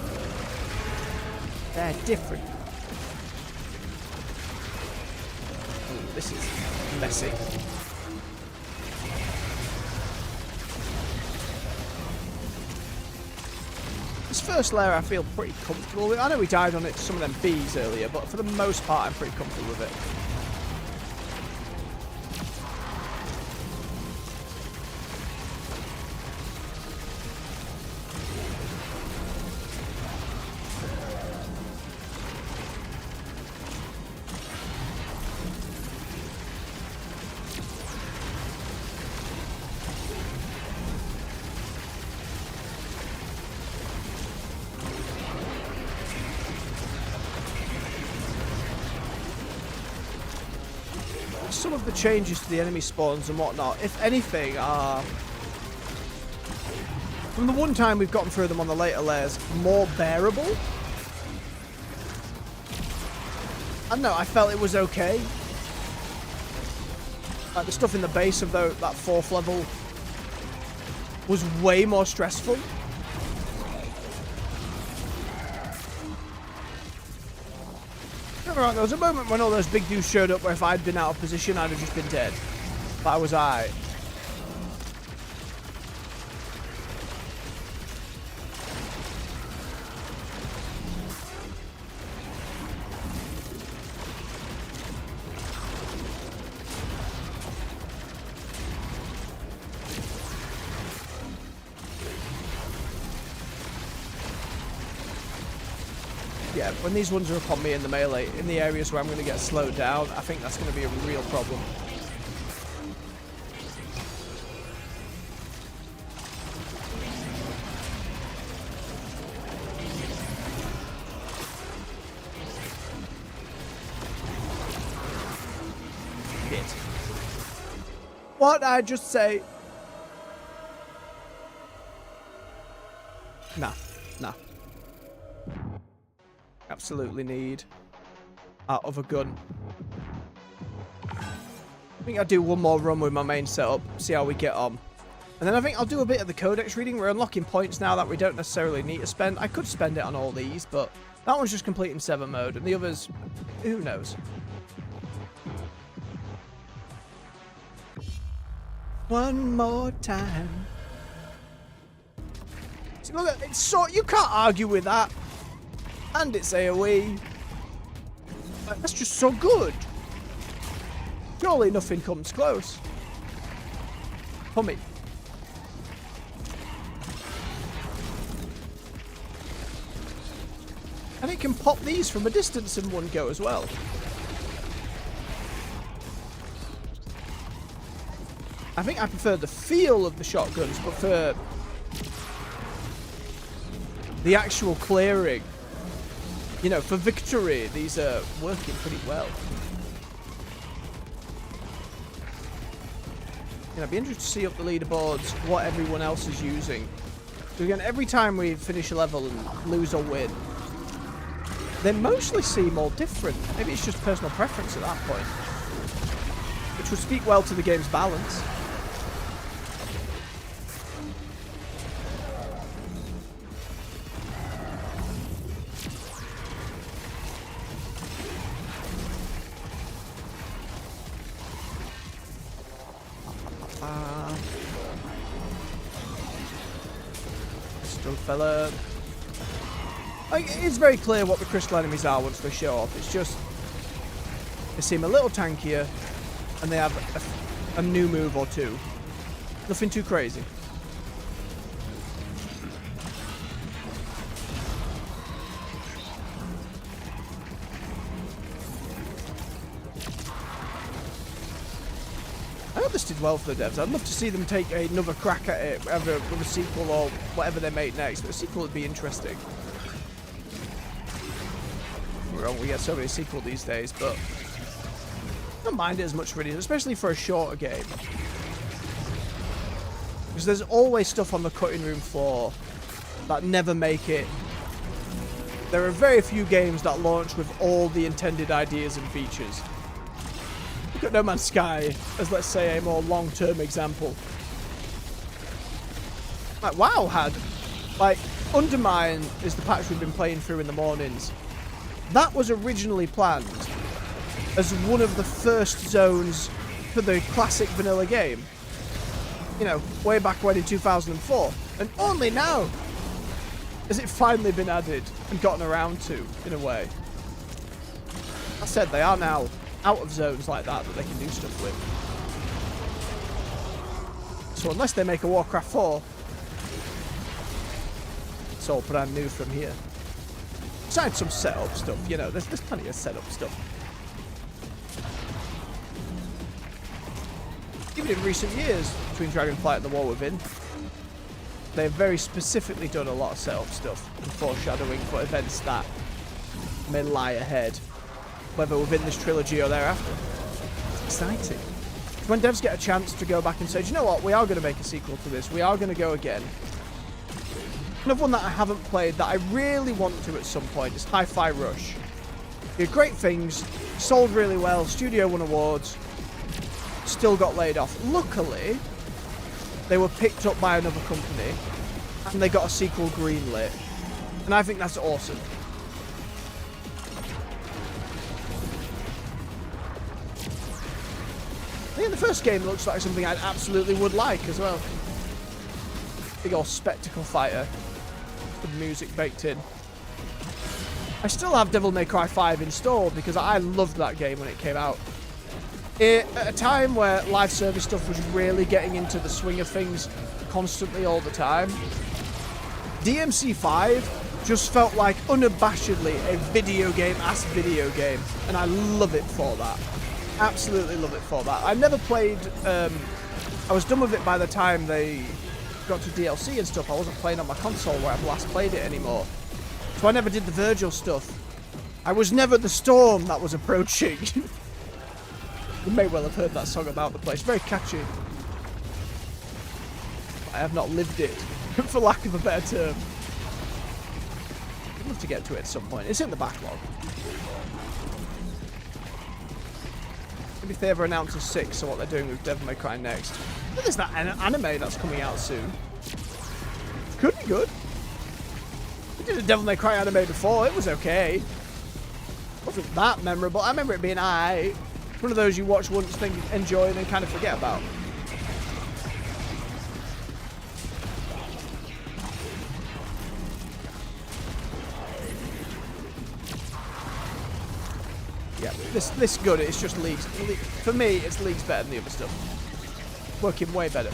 They're different. Ooh, this is messy. This first layer I feel pretty comfortable with. I know we died on it to some of them bees earlier, but for the most part I'm pretty comfortable with it. Some of the changes to the enemy spawns and whatnot, if anything, are, from the one time we've gotten through them on the later layers, more bearable. I don't know, I felt it was okay. Like the stuff in the base of that 4th level was way more stressful. Right, there was a moment when all those big dudes showed up where if I'd been out of position, I'd have just been dead. But I was alright. Yeah, when these ones are upon me in the melee, in the areas where I'm going to get slowed down, I think that's going to be a real problem. Shit. What did I just say? Nah, nah. Absolutely need out of a gun. I think I'll do one more run with my main setup, see how we get on. And then I think I'll do a bit of the codex reading. We're unlocking points now that we don't necessarily need to spend. I could spend it on all these, but that one's just completing Sever mode, and the others, who knows? One more time. See, look, it's so, you can't argue with that. And it's AoE. That's just so good. Surely nothing comes close. Hummy. And it can pop these from a distance in one go as well. I think I prefer the feel of the shotguns, but for the actual clearing, you know, for victory, these are working pretty well. You know, I'd be interested to see up the leaderboards what everyone else is using. So again, every time we finish a level and lose or win, they mostly seem all different. Maybe it's just personal preference at that point, which would speak well to the game's balance. Fella. Like, it's very clear what the crystal enemies are once they show up. It's just they seem a little tankier and they have a new move or two. Nothing too crazy. thought this did well for the devs. I'd love to see them take another crack at it, either with a sequel or whatever they make next. But a sequel would be interesting. We get so many sequels these days, but I don't mind it as much really, especially for a shorter game. Because there's always stuff on the cutting room floor that never make it. There are very few games that launch with all the intended ideas and features. Look at No Man's Sky as, let's say, a more long-term example. Like, WoW had, like, Undermine is the patch we've been playing through in the mornings. That was originally planned as one of the first zones for the classic vanilla game. You know, way back when in 2004. And only now has it finally been added and gotten around to, in a way. That said, they are now out of zones like that they can do stuff with. So unless they make a Warcraft 4, it's all brand new from here. Besides some setup stuff, you know, there's plenty of setup stuff. Even in recent years, between Dragonflight and The War Within, they've very specifically done a lot of setup stuff and foreshadowing for events that may lie ahead, whether within this trilogy or thereafter. It's exciting. When devs get a chance to go back and say, do you know what, we are going to make a sequel to this, we are going to go again. Another one that I haven't played that I really want to at some point is Hi-Fi Rush. Did great things, sold really well, studio won awards, still got laid off. Luckily, they were picked up by another company and they got a sequel greenlit. And I think that's awesome. I think the first game looks like something I absolutely would like as well. Big old spectacle fighter. With music baked in. I still have Devil May Cry 5 installed because I loved that game when it came out. At a time where live service stuff was really getting into the swing of things constantly all the time, DMC5 just felt like unabashedly a video game-ass video game, and I love it for that. Absolutely love it for that. I never played, I was done with it by the time they got to DLC and stuff. I wasn't playing on my console where I've last played it anymore. So I never did the Virgil stuff. I was never the storm that was approaching. You may well have heard that song about the place. Very catchy. I have not lived it, for lack of a better term. I'd love to get to it at some point. It's in the backlog. Maybe if they ever announce a 6 or what they're doing with Devil May Cry next. There's that anime that's coming out soon. Could be good. We did a Devil May Cry anime before. It was okay. Wasn't that memorable. I remember it being aight. One of those you watch once, think enjoy, and then kind of forget about. Yeah, this good. It's just leagues. For me, it's leagues better than the other stuff. Working way better.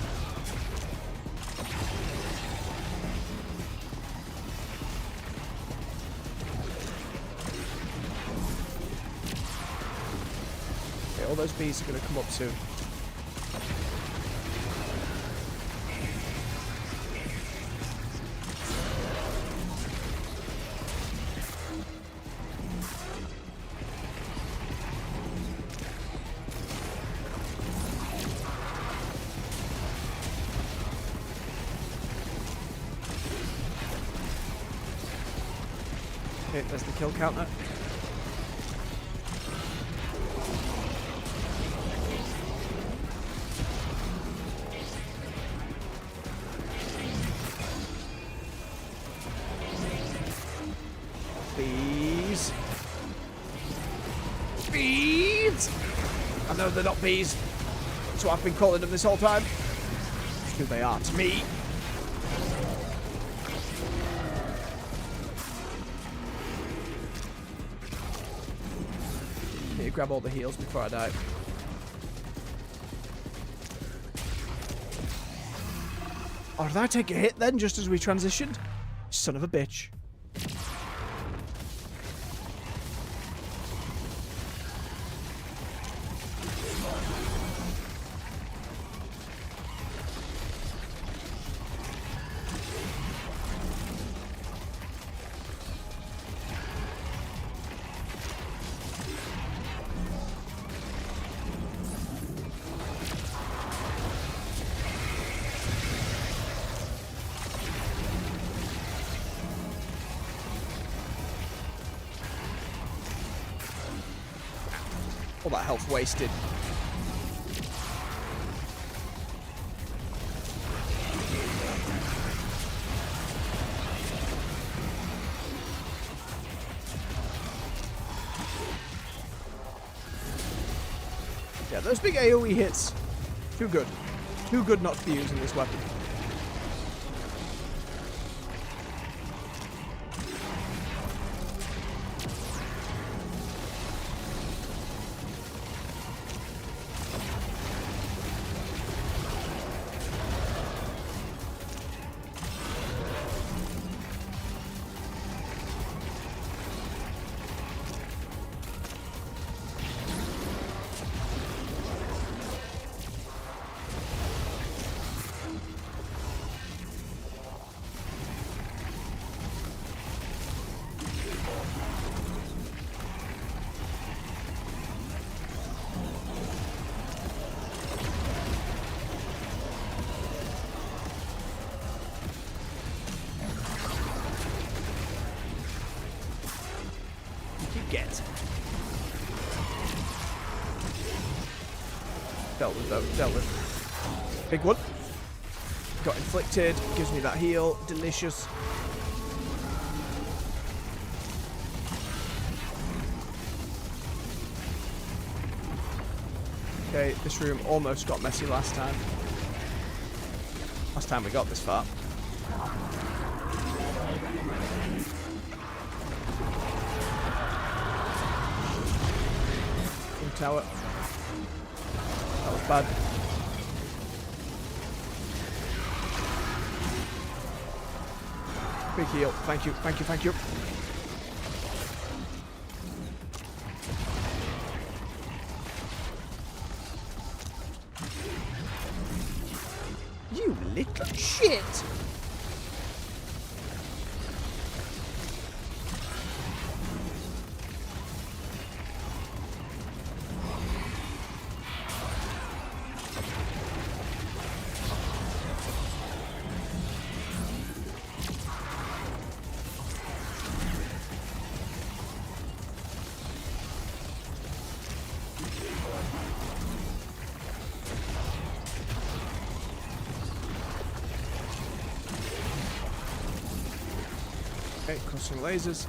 Okay, all those bees are going to come up soon. Okay, there's the kill counter. Bees. Bees! I know they're not bees. That's what I've been calling them this whole time. That's who they are to me. Grab all the heals before I die. Oh, did I take a hit then just as we transitioned? Son of a bitch. All that health wasted. Yeah, those big AoE hits. Too good. Too good not to be using this weapon. Get. Dealt with though, dealt with. Big one. Got inflicted, gives me that heal. Delicious. Okay, this room almost got messy last time. Last time we got this far. Tower. That was bad. Big heal. Thank you, thank you, thank you. You little shit! Okay, crossing lasers.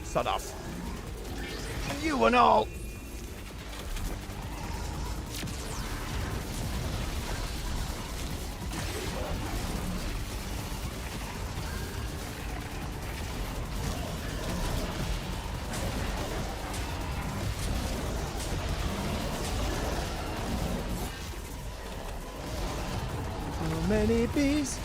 Sod off. And you and all. So many bees.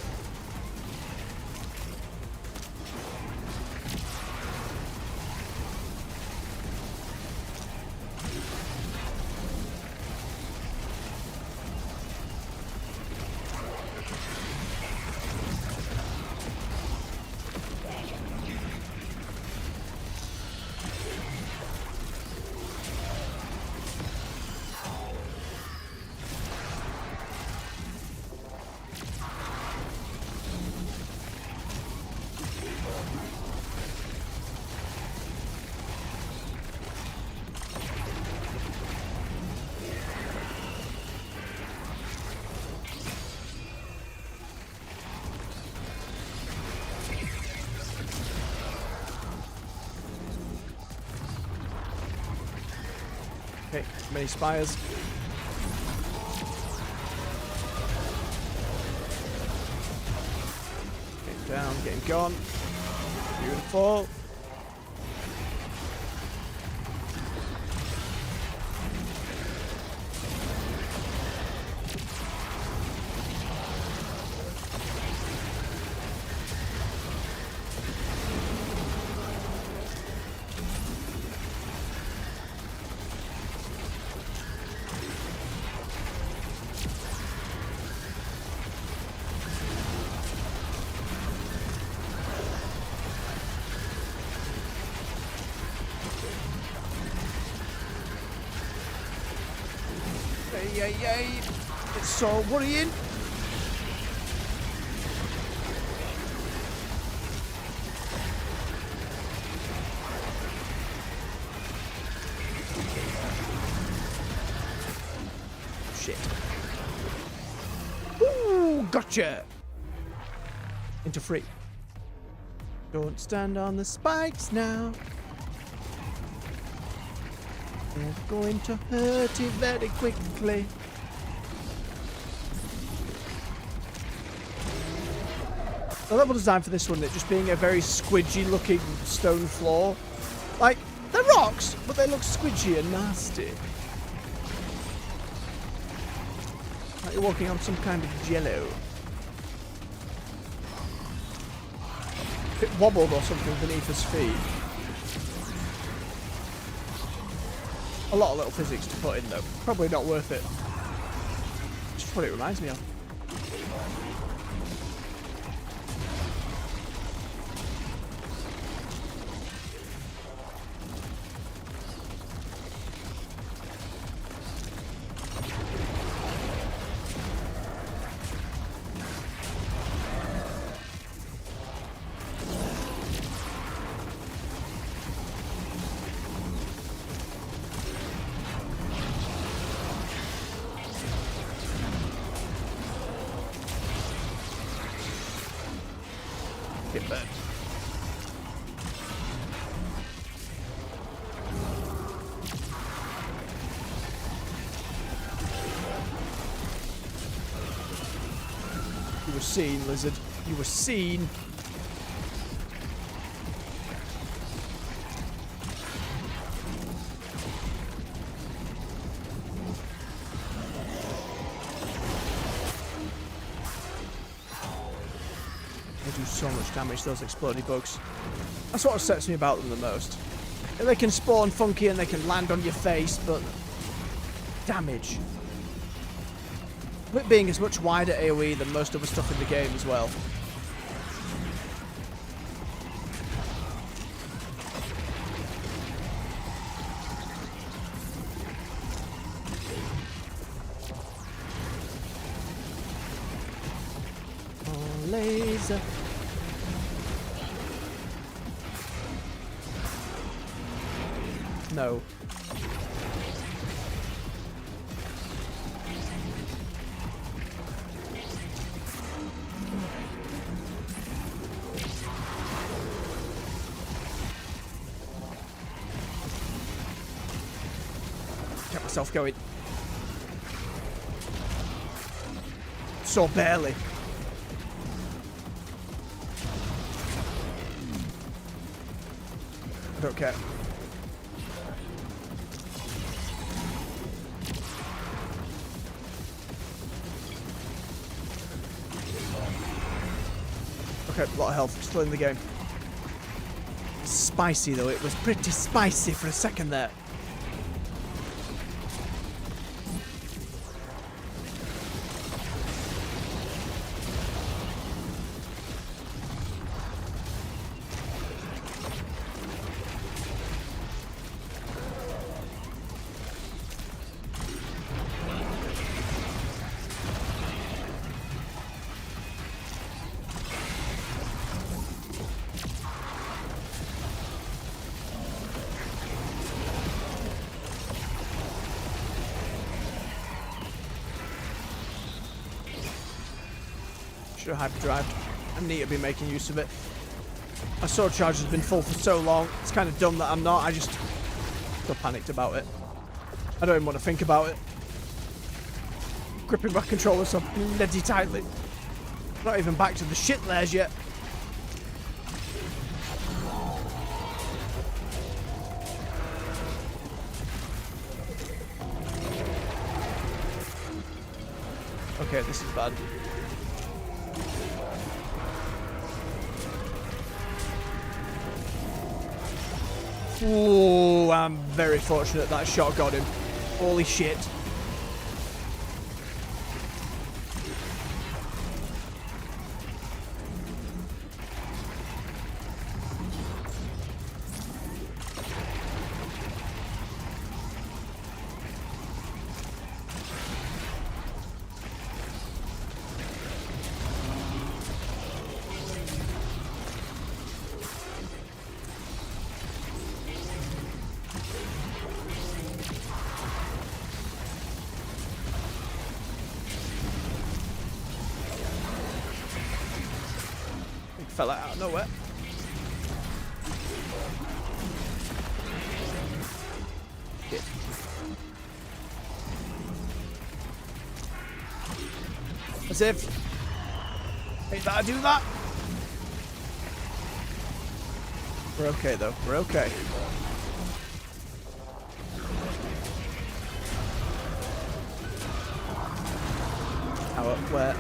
Okay, many spires. Getting down, getting gone. Beautiful. It's so worrying. Shit. Ooh, gotcha. Into free. Don't stand on the spikes now. They're going to hurt you very quickly. The level design for this one, it just being a very squidgy looking stone floor. Like, they're rocks, but they look squidgy and nasty. Like you're walking on some kind of jello. It wobbled or something beneath his feet. A lot of little physics to put in though. Probably not worth it. Just what it reminds me of. Get back. You were seen, lizard. You were seen. They do so much damage, those exploding bugs. That's what upsets me about them the most. They can spawn funky and they can land on your face, but damage. With it being as much wider AoE than most other stuff in the game as well. Oh, laser. No. Get myself going. So barely. I don't care. Okay, a lot of health, still in the game. Spicy though, it was pretty spicy for a second there. Should have hyperdrived. I need to be making use of it. My sword charge has been full for so long. It's kind of dumb that I'm not. I just feel panicked about it. I don't even want to think about it. Gripping my controller so bloody tightly. Not even back to the shit layers yet. Okay, this is bad. Ooh, I'm very fortunate that shot got him. Holy shit. fell out of nowhere. Shit. As if. Hey, did I do that? We're okay, though. We're okay. How up? Where?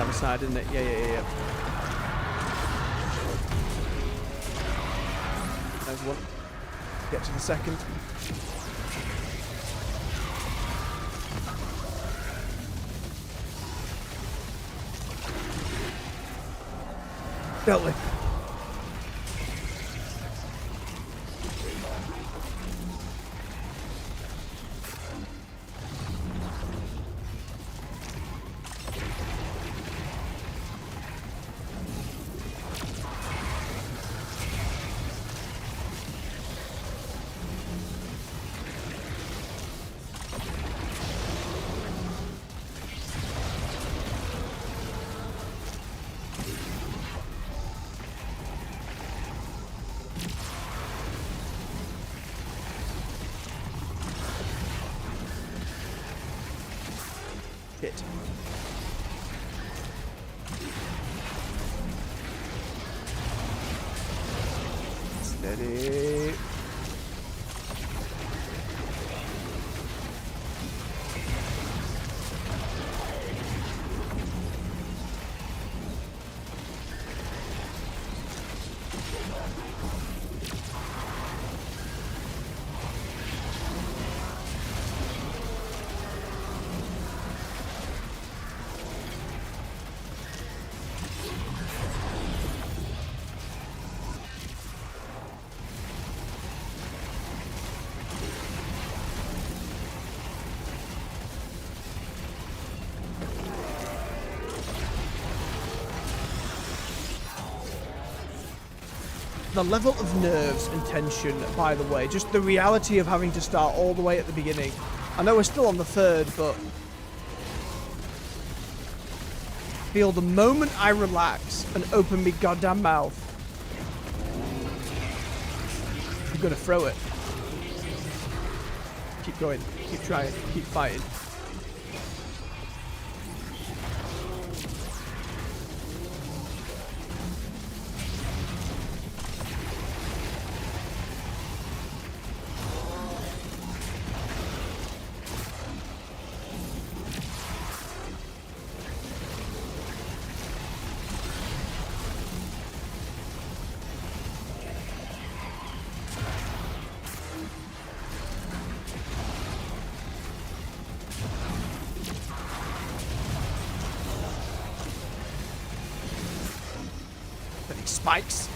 Other side, isn't it? Yeah. There's one. Get to the second. Dealt with. Shit. Steady. The level of nerves and tension, by the way, just the reality of having to start all the way at the beginning. I know we're still on the third, but feel the moment I relax and open my goddamn mouth, I'm gonna throw it. Keep going, keep trying, keep fighting. Spikes.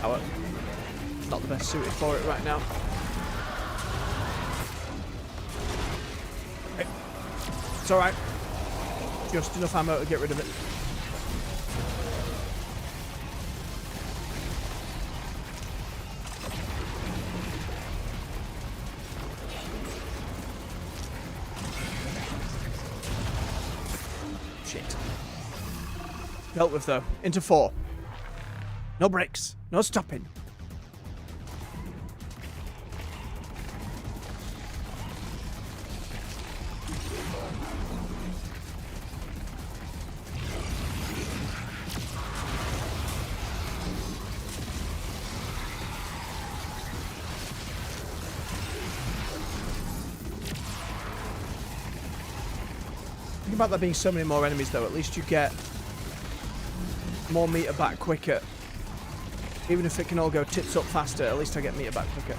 Power. Not the best suited for it right now. Okay. It's alright. Just enough ammo to get rid of it. Shit. Dealt with though. Into 4. No brakes. No stopping. About there being so many more enemies though, at least you get more meter back quicker. Even if it can all go tits up faster, at least I get meter back quicker.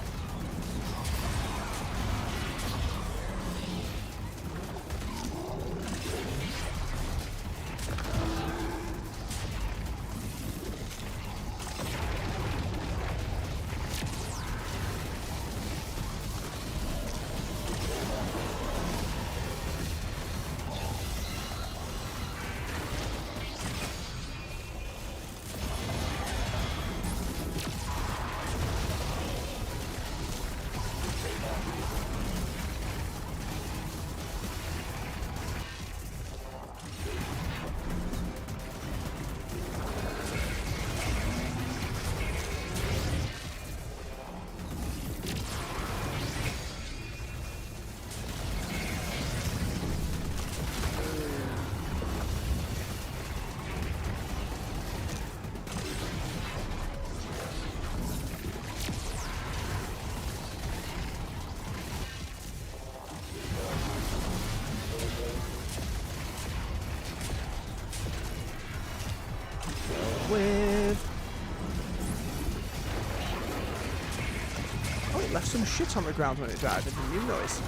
some shit on the ground when it died. I didn't even notice.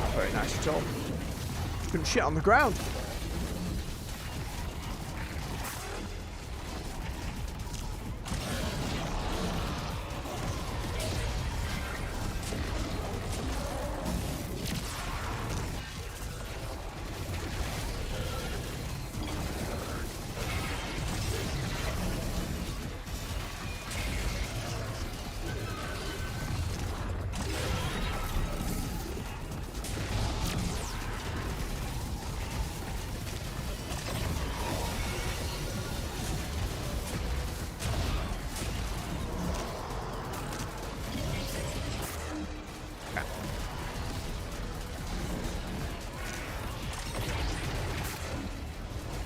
Not very nice at all. Couldn't shit on the ground.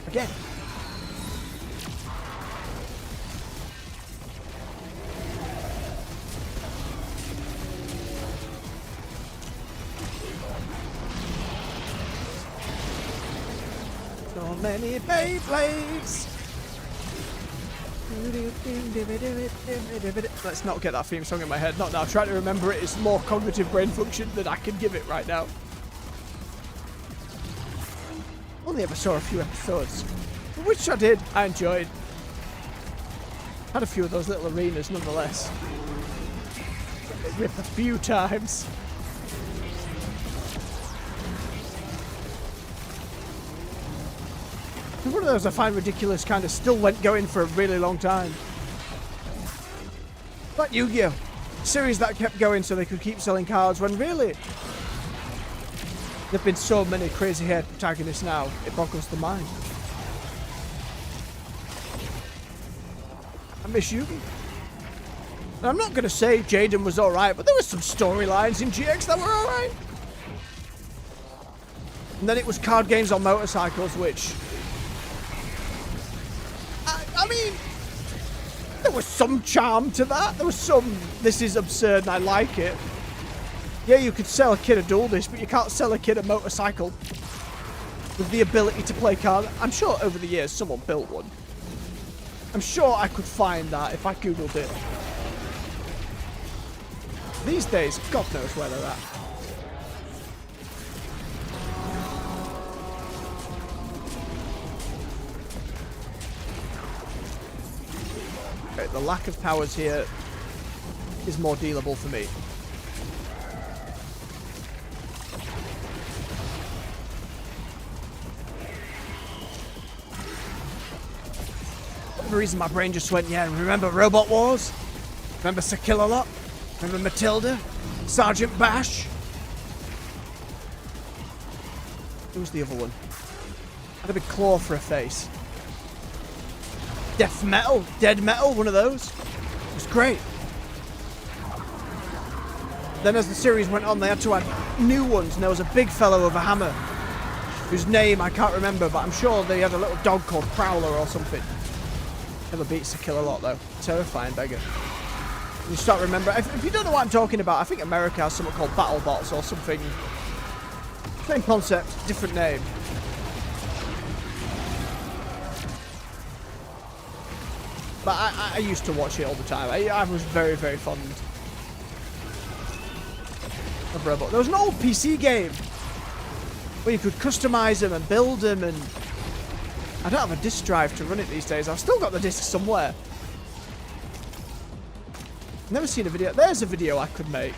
Again. So many Beyblades. Let's not get that theme song in my head. Not now. Trying to remember it is more cognitive brain function than I can give it right now. Only ever saw a few episodes, which I did. I enjoyed. Had a few of those little arenas nonetheless. Ripped a few times. One of those I find ridiculous kind of still went going for a really long time. Like Yu-Gi-Oh! Series that kept going so they could keep selling cards when really there've been so many crazy haired protagonists now, it boggles the mind. I miss Yugi. And I'm not going to say Jaden was alright, but there were some storylines in GX that were alright. And then it was card games on motorcycles, which... I mean... There was some charm to that. There was some, this is absurd and I like it. Yeah, you could sell a kid a dual disc, but you can't sell a kid a motorcycle with the ability to play cards. I'm sure over the years someone built one. I'm sure I could find that if I googled it. These days, God knows where they're at. Okay, the lack of powers here is more dealable for me. For the reason my brain just went, yeah, remember Robot Wars? Remember Sir Kill-A-Lot? Remember Matilda? Sergeant Bash? Who was the other one? Had a big claw for a face. Death Metal? Dead Metal? One of those? It was great. Then as the series went on, they had to add new ones, and there was a big fellow with a hammer, whose name I can't remember, but I'm sure they had a little dog called Prowler or something. Never beats to kill a lot though. Terrifying beggar. You start remembering. If you don't know what I'm talking about, I think America has something called BattleBots or something. Same concept, different name. But I used to watch it all the time. I was very, very fond of Robot. There was an old PC game where you could customize them and build them, and I don't have a disk drive to run it these days. I've still got the disc somewhere. Never seen a video. There's a video I could make.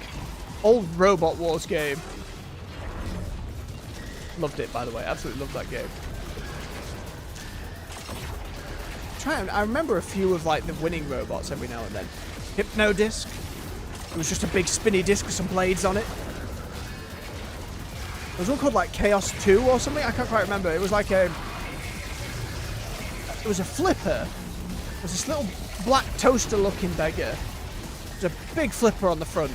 Old Robot Wars game. Loved it, by the way. Absolutely loved that game. I remember a few of like the winning robots every now and then. Hypno Disc. It was just a big spinny disc with some blades on it. There was one called like Chaos 2 or something. I can't quite remember. It was like a... It was a flipper. It was this little black toaster looking beggar. There's a big flipper on the front.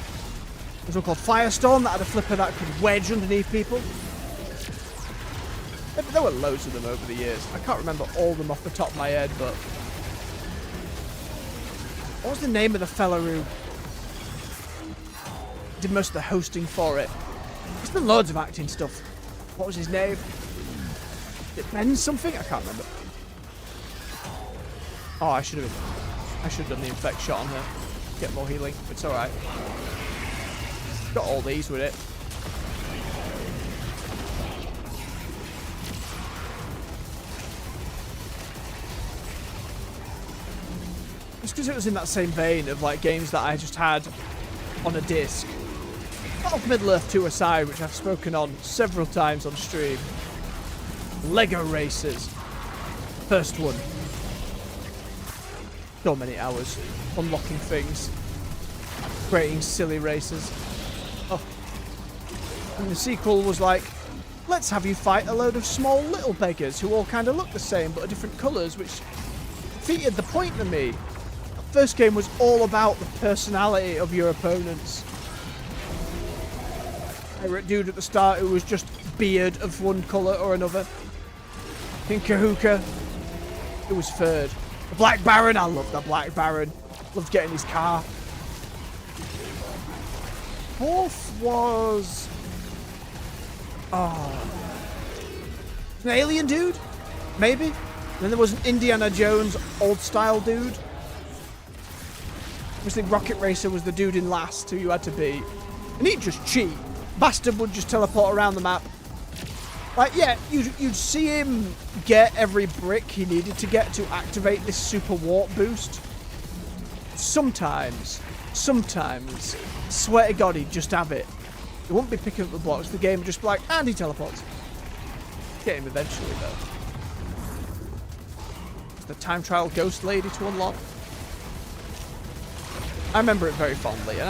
There's one called Firestorm that had a flipper that could wedge underneath people. There were loads of them over the years. I can't remember all of them off the top of my head, but... What was the name of the fella who did most of the hosting for it? He's done loads of acting stuff. What was his name? Did it Ben something? I can't remember. Oh, I should have done the infect shot on her. Get more healing. It's alright. Got all these with it. Just because it was in that same vein of like games that I just had on a disc. Of Middle-earth 2 aside, which I've spoken on several times on stream. Lego Racers. First one. So many hours unlocking things. Creating silly races. Oh. And the sequel was like, let's have you fight a load of small little beggars who all kind of look the same but are different colours, which defeated the point to me. The first game was all about the personality of your opponents. Pirate dude at the start who was just beard of one colour or another. King Kahooka, who was third. The Black Baron, I love the Black Baron. Loved getting his car. Fourth was... oh... an alien dude? Maybe? And then there was an Indiana Jones old style dude. Obviously Rocket Racer was the dude in last who you had to beat. And he'd just cheat. Bastard would just teleport around the map. Like, yeah, you'd see him get every brick he needed to get to activate this super warp boost. Sometimes, swear to God, he'd just have it. He wouldn't be picking up the blocks. The game would just be like, and he teleports. Get him eventually, though. It's the time trial ghost lady to unlock. I remember it very fondly, and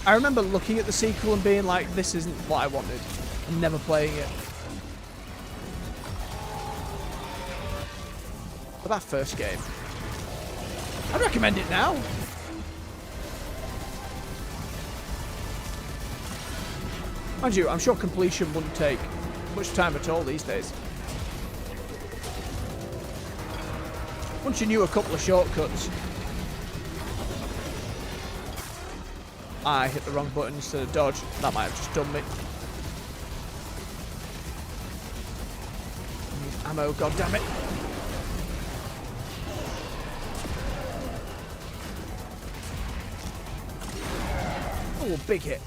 I remember looking at the sequel and being like, this isn't what I wanted, and never playing it. But that first game, I'd recommend it now. Mind you, I'm sure completion wouldn't take much time at all these days. Once you knew a couple of shortcuts. I hit the wrong button instead of dodge. That might have just done me. I need ammo, goddammit. Oh, big hit.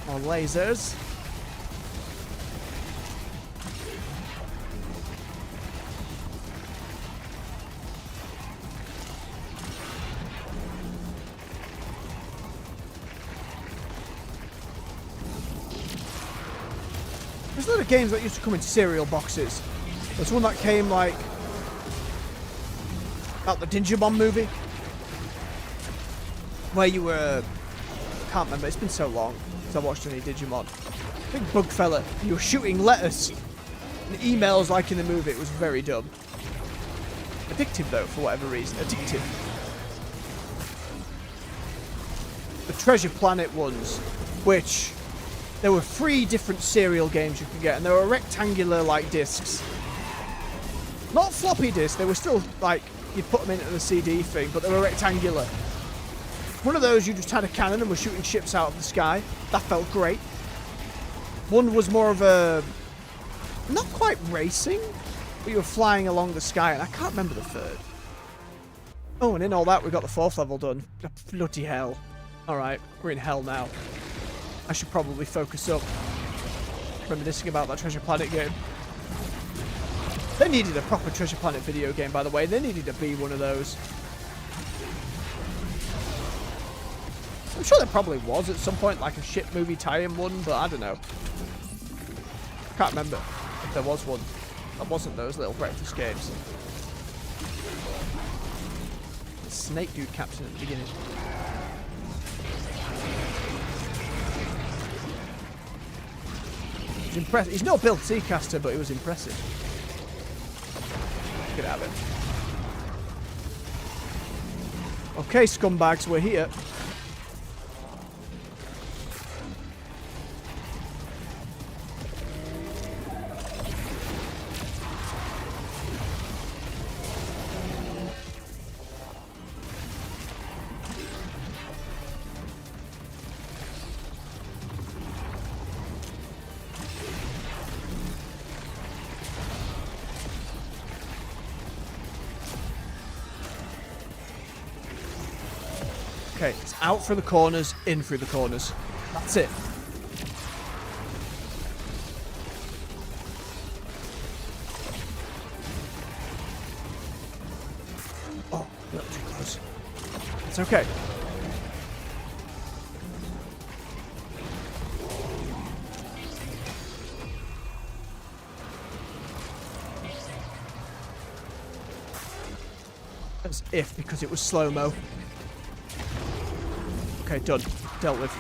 More lasers. There's a lot of games that used to come in cereal boxes. There's one that came like about the Digimon movie, where you were, I can't remember, it's been so long since I watched any Digimon. Big bug fella, you were shooting letters and emails like in the movie. It was very dumb. Addictive though, for whatever reason. Addictive. The Treasure Planet ones, which there were 3 different serial games you could get, and they were rectangular like discs. Not floppy discs, they were still like, you'd put them into the CD thing, but they were rectangular. One of those, you just had a cannon and were shooting ships out of the sky. That felt great. One was more of a, not quite racing, but you were flying along the sky, and I can't remember the third. Oh, and in all that, we got the 4th level done. Bloody hell. Alright, we're in hell now. I should probably focus up. Reminiscing about that Treasure Planet game. They needed a proper Treasure Planet video game, by the way. They needed to be one of those. I'm sure there probably was at some point, like a shit movie tie-in one, but I don't know. I can't remember if there was one. That wasn't those little breakfast games. The snake dude captain at the beginning. He's impressive. He's not built Seacaster, but he was impressive. Get out of it. Okay, scumbags, we're here. Okay, it's out through the corners, in through the corners. That's it. Oh, a little too close. It's okay. As if, because it was slow-mo. Okay, done. Dealt with.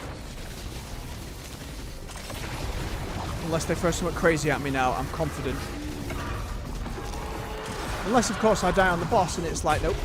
Unless they throw something crazy at me now, I'm confident. Unless, of course, I die on the boss and it's like, nope.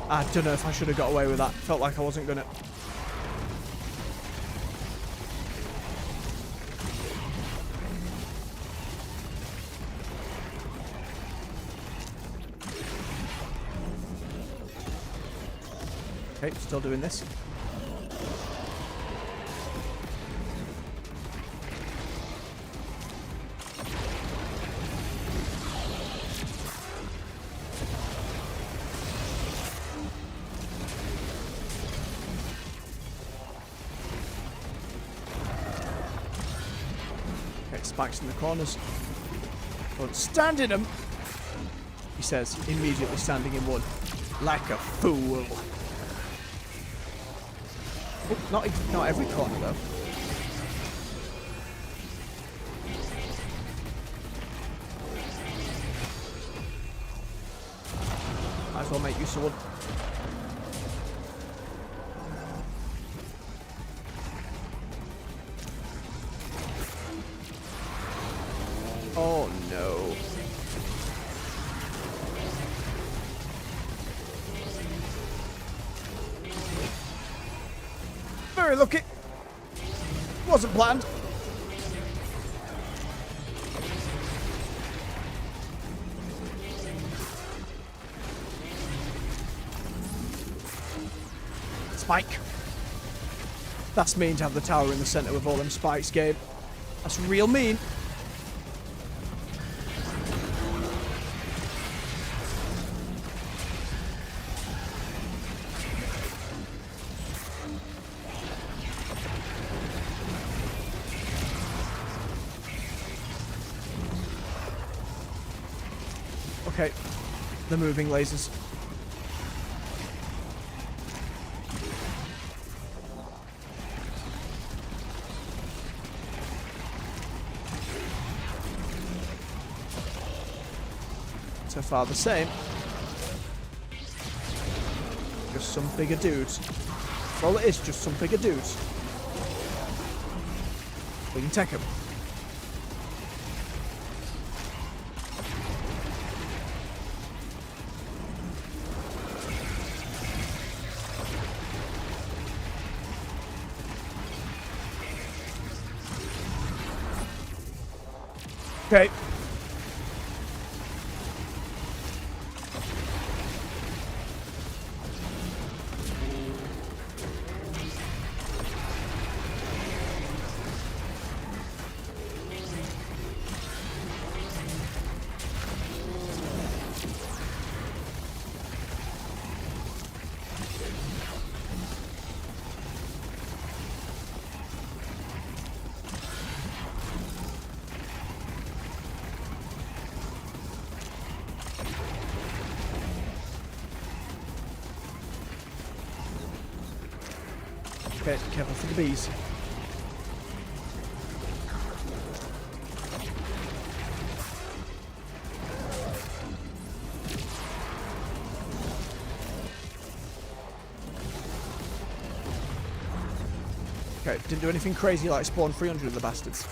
I don't know if I should have got away with that. Felt like I wasn't gonna. Okay, still doing this. Spikes in the corners. Don't stand in them, he says, immediately standing in one. Like a fool. Oh, not every corner, though. Might as well make use of one. Oh no. Very lucky. Wasn't planned. Spike. That's mean to have the tower in the centre with all them spikes, Gabe. That's real mean. Okay, the moving lasers. So far the same. Just some bigger dudes. All it is, just some bigger dudes. We can take them. Okay. Okay, careful for the bees. Okay, didn't do anything crazy like spawn 300 of the bastards.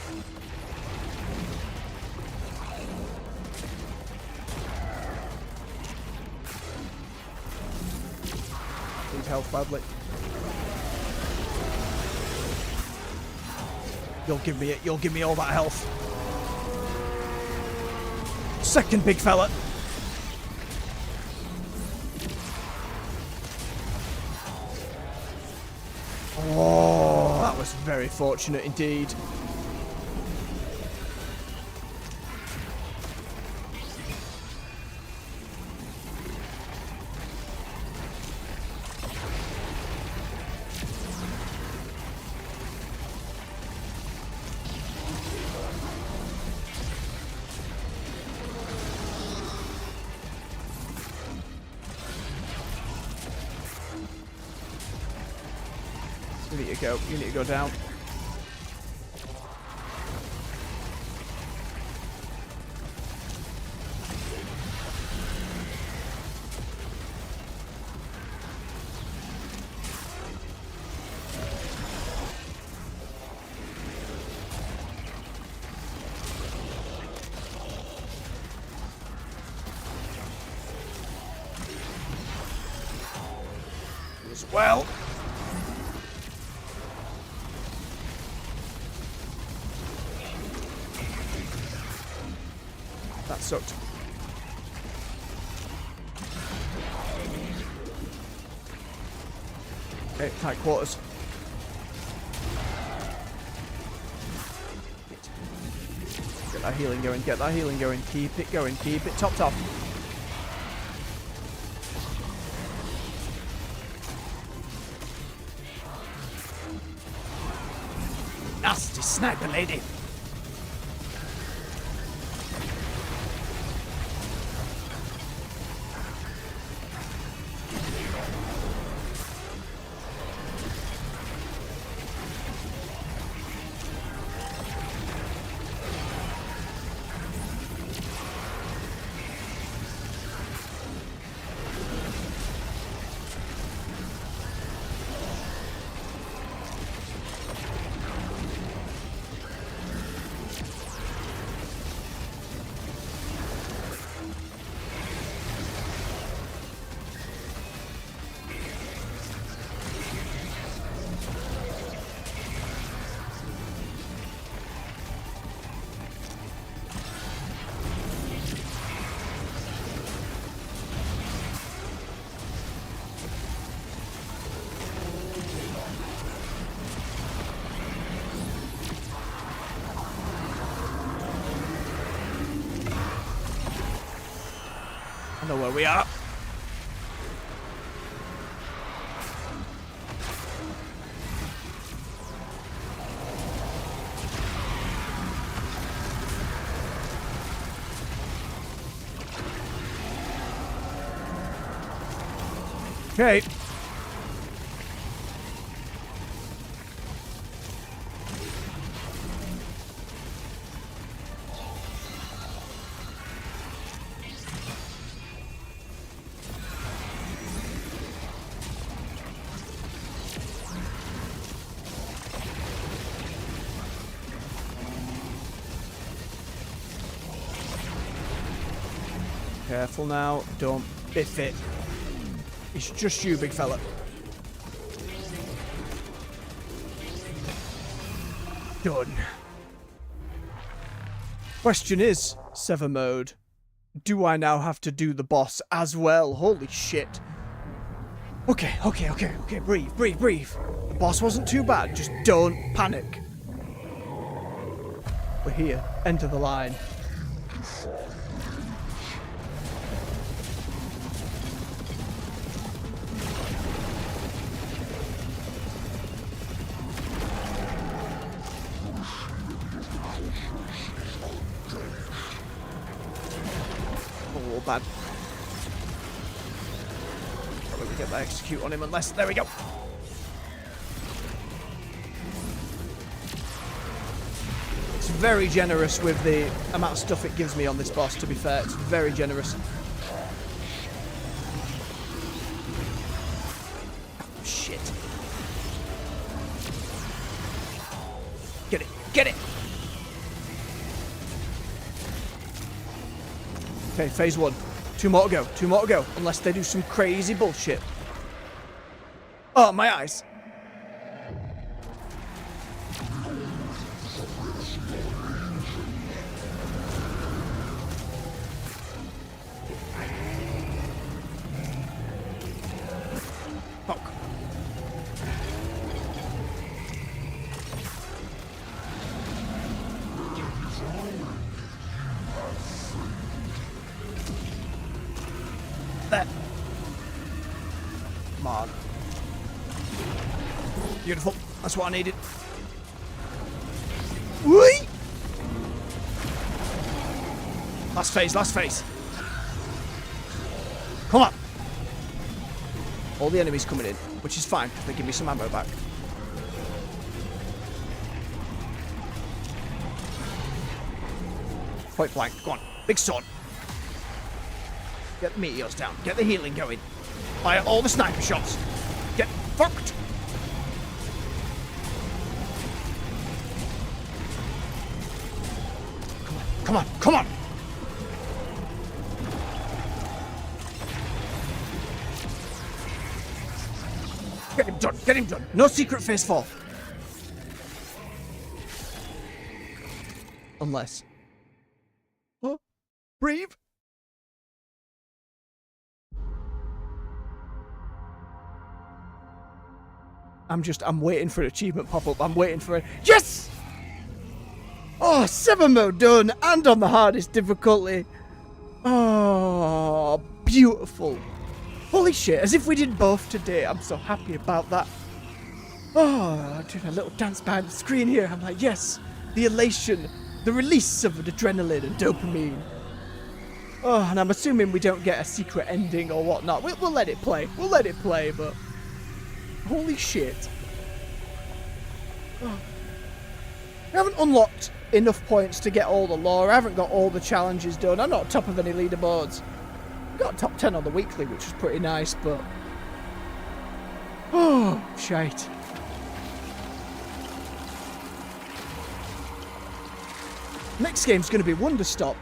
need health badly. You'll give me it. You'll give me all that health. Second big fella. Oh, that was very fortunate indeed. You need to go. You need to go down. As well. That sucked. Okay, tight quarters. Get that healing going, get that healing going. Keep it going, keep it topped off. Nasty sniper lady. I know where we are. Okay. Careful now, don't biff it. It's just you, big fella. Done. Question is, Sever mode, do I now have to do the boss as well? Holy shit. Okay, breathe. The boss wasn't too bad, just don't panic. We're here, enter the line. Oh, bad. Probably we get that execute on him unless... There we go. It's very generous with the amount of stuff it gives me on this boss, to be fair. It's very generous. Oh, shit. Get it. Get it! Okay, phase one. Two more to go. Unless they do some crazy bullshit. Oh, my eyes. Fuck. There. Come on. Beautiful. That's what I needed. Whee! Last phase, last phase. Come on. All the enemies coming in, which is fine, because they give me some ammo back. Point blank. Go on. Big sword. Get the meteors down. Get the healing going. Fire all the sniper shots. Get fucked. Come on. Come on. Get him done. Get him done. No secret phase 4. Unless. Oh, breathe. I'm waiting for an achievement pop-up. I'm waiting for it. Yes! Oh, Sever mode done, and on the hardest difficulty. Oh, beautiful. Holy shit, as if we did both today. I'm so happy about that. Oh, doing a little dance behind the screen here. I'm like, yes, the elation, the release of adrenaline and dopamine. Oh, and I'm assuming we don't get a secret ending or whatnot. We'll let it play. We'll let it play, but... Holy shit. Oh. I haven't unlocked enough points to get all the lore. I haven't got all the challenges done. I'm not top of any leaderboards. I got top 10 on the weekly, which was pretty nice, but... Oh, shite. Next game's going to be Wonderstop.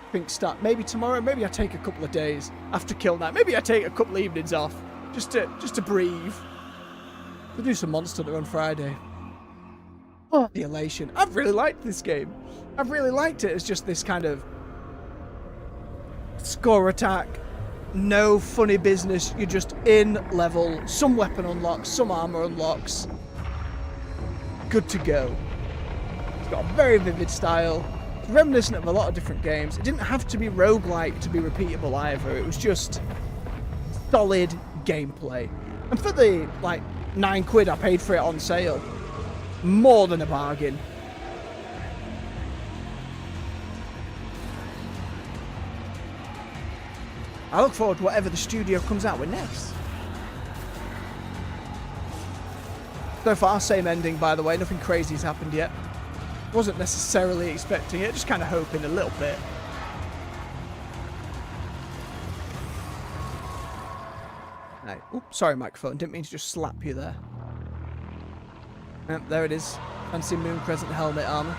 I think start maybe tomorrow. Maybe I take a couple of days after Kill Night. Maybe I take a couple of evenings off just to breathe. We'll do some Monster Hunter on Friday. Oh, the elation. I've really liked this game. I've really liked it as just this kind of score attack. No funny business. You're just in level. Some weapon unlocks. Some armor unlocks. Good to go. It's got a very vivid style. It's reminiscent of a lot of different games. It didn't have to be roguelike to be repeatable either. It was just solid gameplay. And for the, like, £9 I paid for it on sale, more than a bargain. I look forward to whatever the studio comes out with next. So far, same ending, by the way. Nothing crazy's happened yet. Wasn't necessarily expecting it, just kind of hoping a little bit. Right. Oops, sorry, microphone. Didn't mean to just slap you there. There it is. Fancy Moon Crescent helmet armor.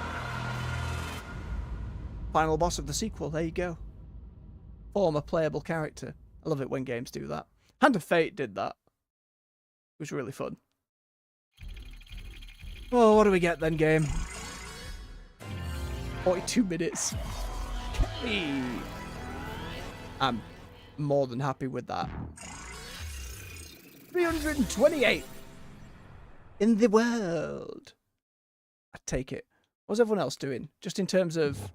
Final boss of the sequel. There you go. Form a playable character. I love it when games do that. Hand of Fate did that. It was really fun. Oh, what do we get then, game? 42 minutes. Hey. I'm more than happy with that. 328 in the world. I take it. What's everyone else doing? Just in terms of...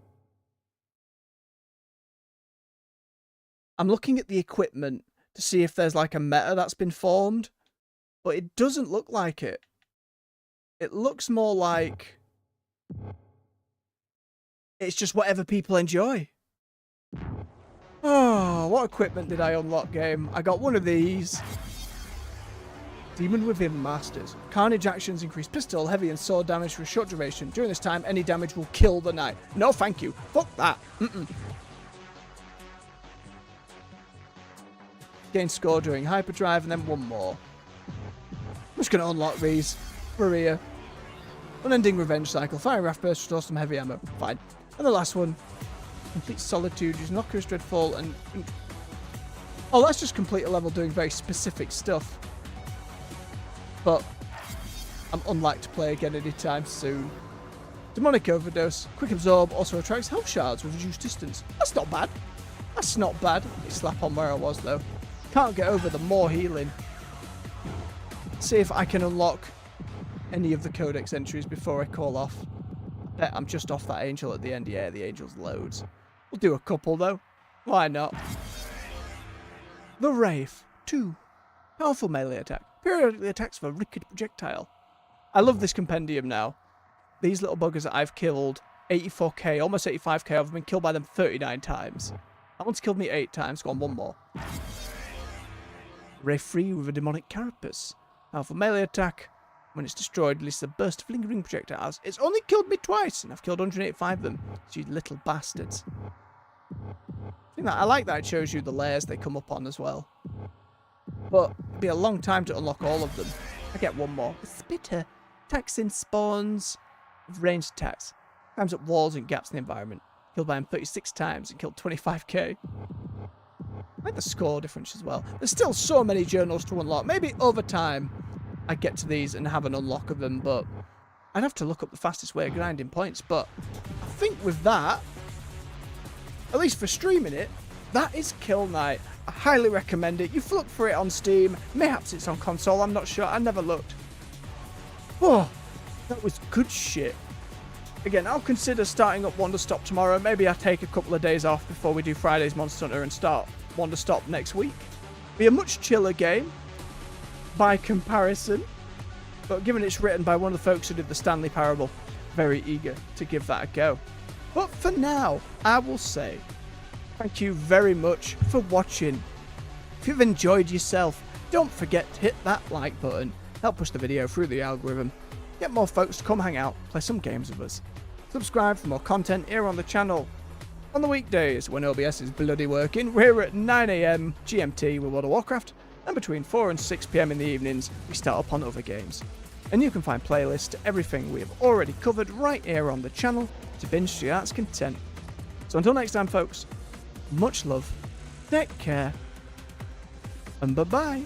I'm looking at the equipment to see if there's like a meta that's been formed, but it doesn't look like it. It looks more like it's just whatever people enjoy. Oh, what equipment did I unlock, game? I got one of these. Demon Within Masters. Carnage actions increase pistol, heavy and sword damage for a short duration. During this time, any damage will kill the knight. No, thank you. Fuck that. Gain score during hyperdrive and then one more. I'm just going to unlock these. Maria. Unending Revenge Cycle. Fire Wrath Burst restores some heavy ammo. Fine. And the last one. Complete Solitude. Use Knocker's Dreadfall and... Oh, let's just complete a level doing very specific stuff. but I'm unlikely to play again anytime soon. Demonic Overdose. Quick Absorb also attracts health shards with reduced distance. That's not bad. That's not bad. Let me slap on where I was, though. Can't get over the more healing. See if I can unlock any of the codex entries before I call off. I bet I'm just off that angel at the end. Yeah, the angel's loads. We'll do a couple, though. Why not? The Wraith. 2. Powerful melee attack. Periodically attacks with a wicked projectile. I love this compendium now. These little buggers that I've killed 84k, almost 85k, I've been killed by them 39 times. That one's killed me 8 times, go on, one more. Ray free with a demonic carapace. Powerful melee attack. When it's destroyed, releases a burst of lingering projectiles. It's only killed me twice, and I've killed 185 of them. You little bastards. I like that it shows you the layers they come up on as well. But it'd be a long time to unlock all of them. I get one more. The Spitter. Attacks in spawns with ranged attacks. Climbs up walls and gaps in the environment. Killed by him 36 times and killed 25k. I like the score difference as well. There's still so many journals to unlock. Maybe over time I get to these and have an unlock of them, but I'd have to look up the fastest way of grinding points. But I think with that, at least for streaming it, that is Kill Night. I highly recommend it. You've looked for it on Steam. Mayhaps it's on console. I'm not sure. I never looked. Oh, that was good shit. Again, I'll consider starting up Wonder Stop tomorrow. Maybe I take a couple of days off before we do Friday's Monster Hunter and start Wonder Stop next week. Be a much chiller game by comparison. But given it's written by one of the folks who did the Stanley Parable, very eager to give that a go. But for now, I will say thank you very much for watching. If you've enjoyed yourself, don't forget to hit that like button. Help push the video through the algorithm. Get more folks to come hang out, play some games with us. Subscribe for more content here on the channel. On the weekdays, when OBS is bloody working, we're at 9 AM GMT with World of Warcraft, and between 4 and 6 PM in the evenings, we start up on other games. And you can find playlists to everything we have already covered right here on the channel to binge to your heart's content. So until next time, folks, much love, take care, and bye-bye.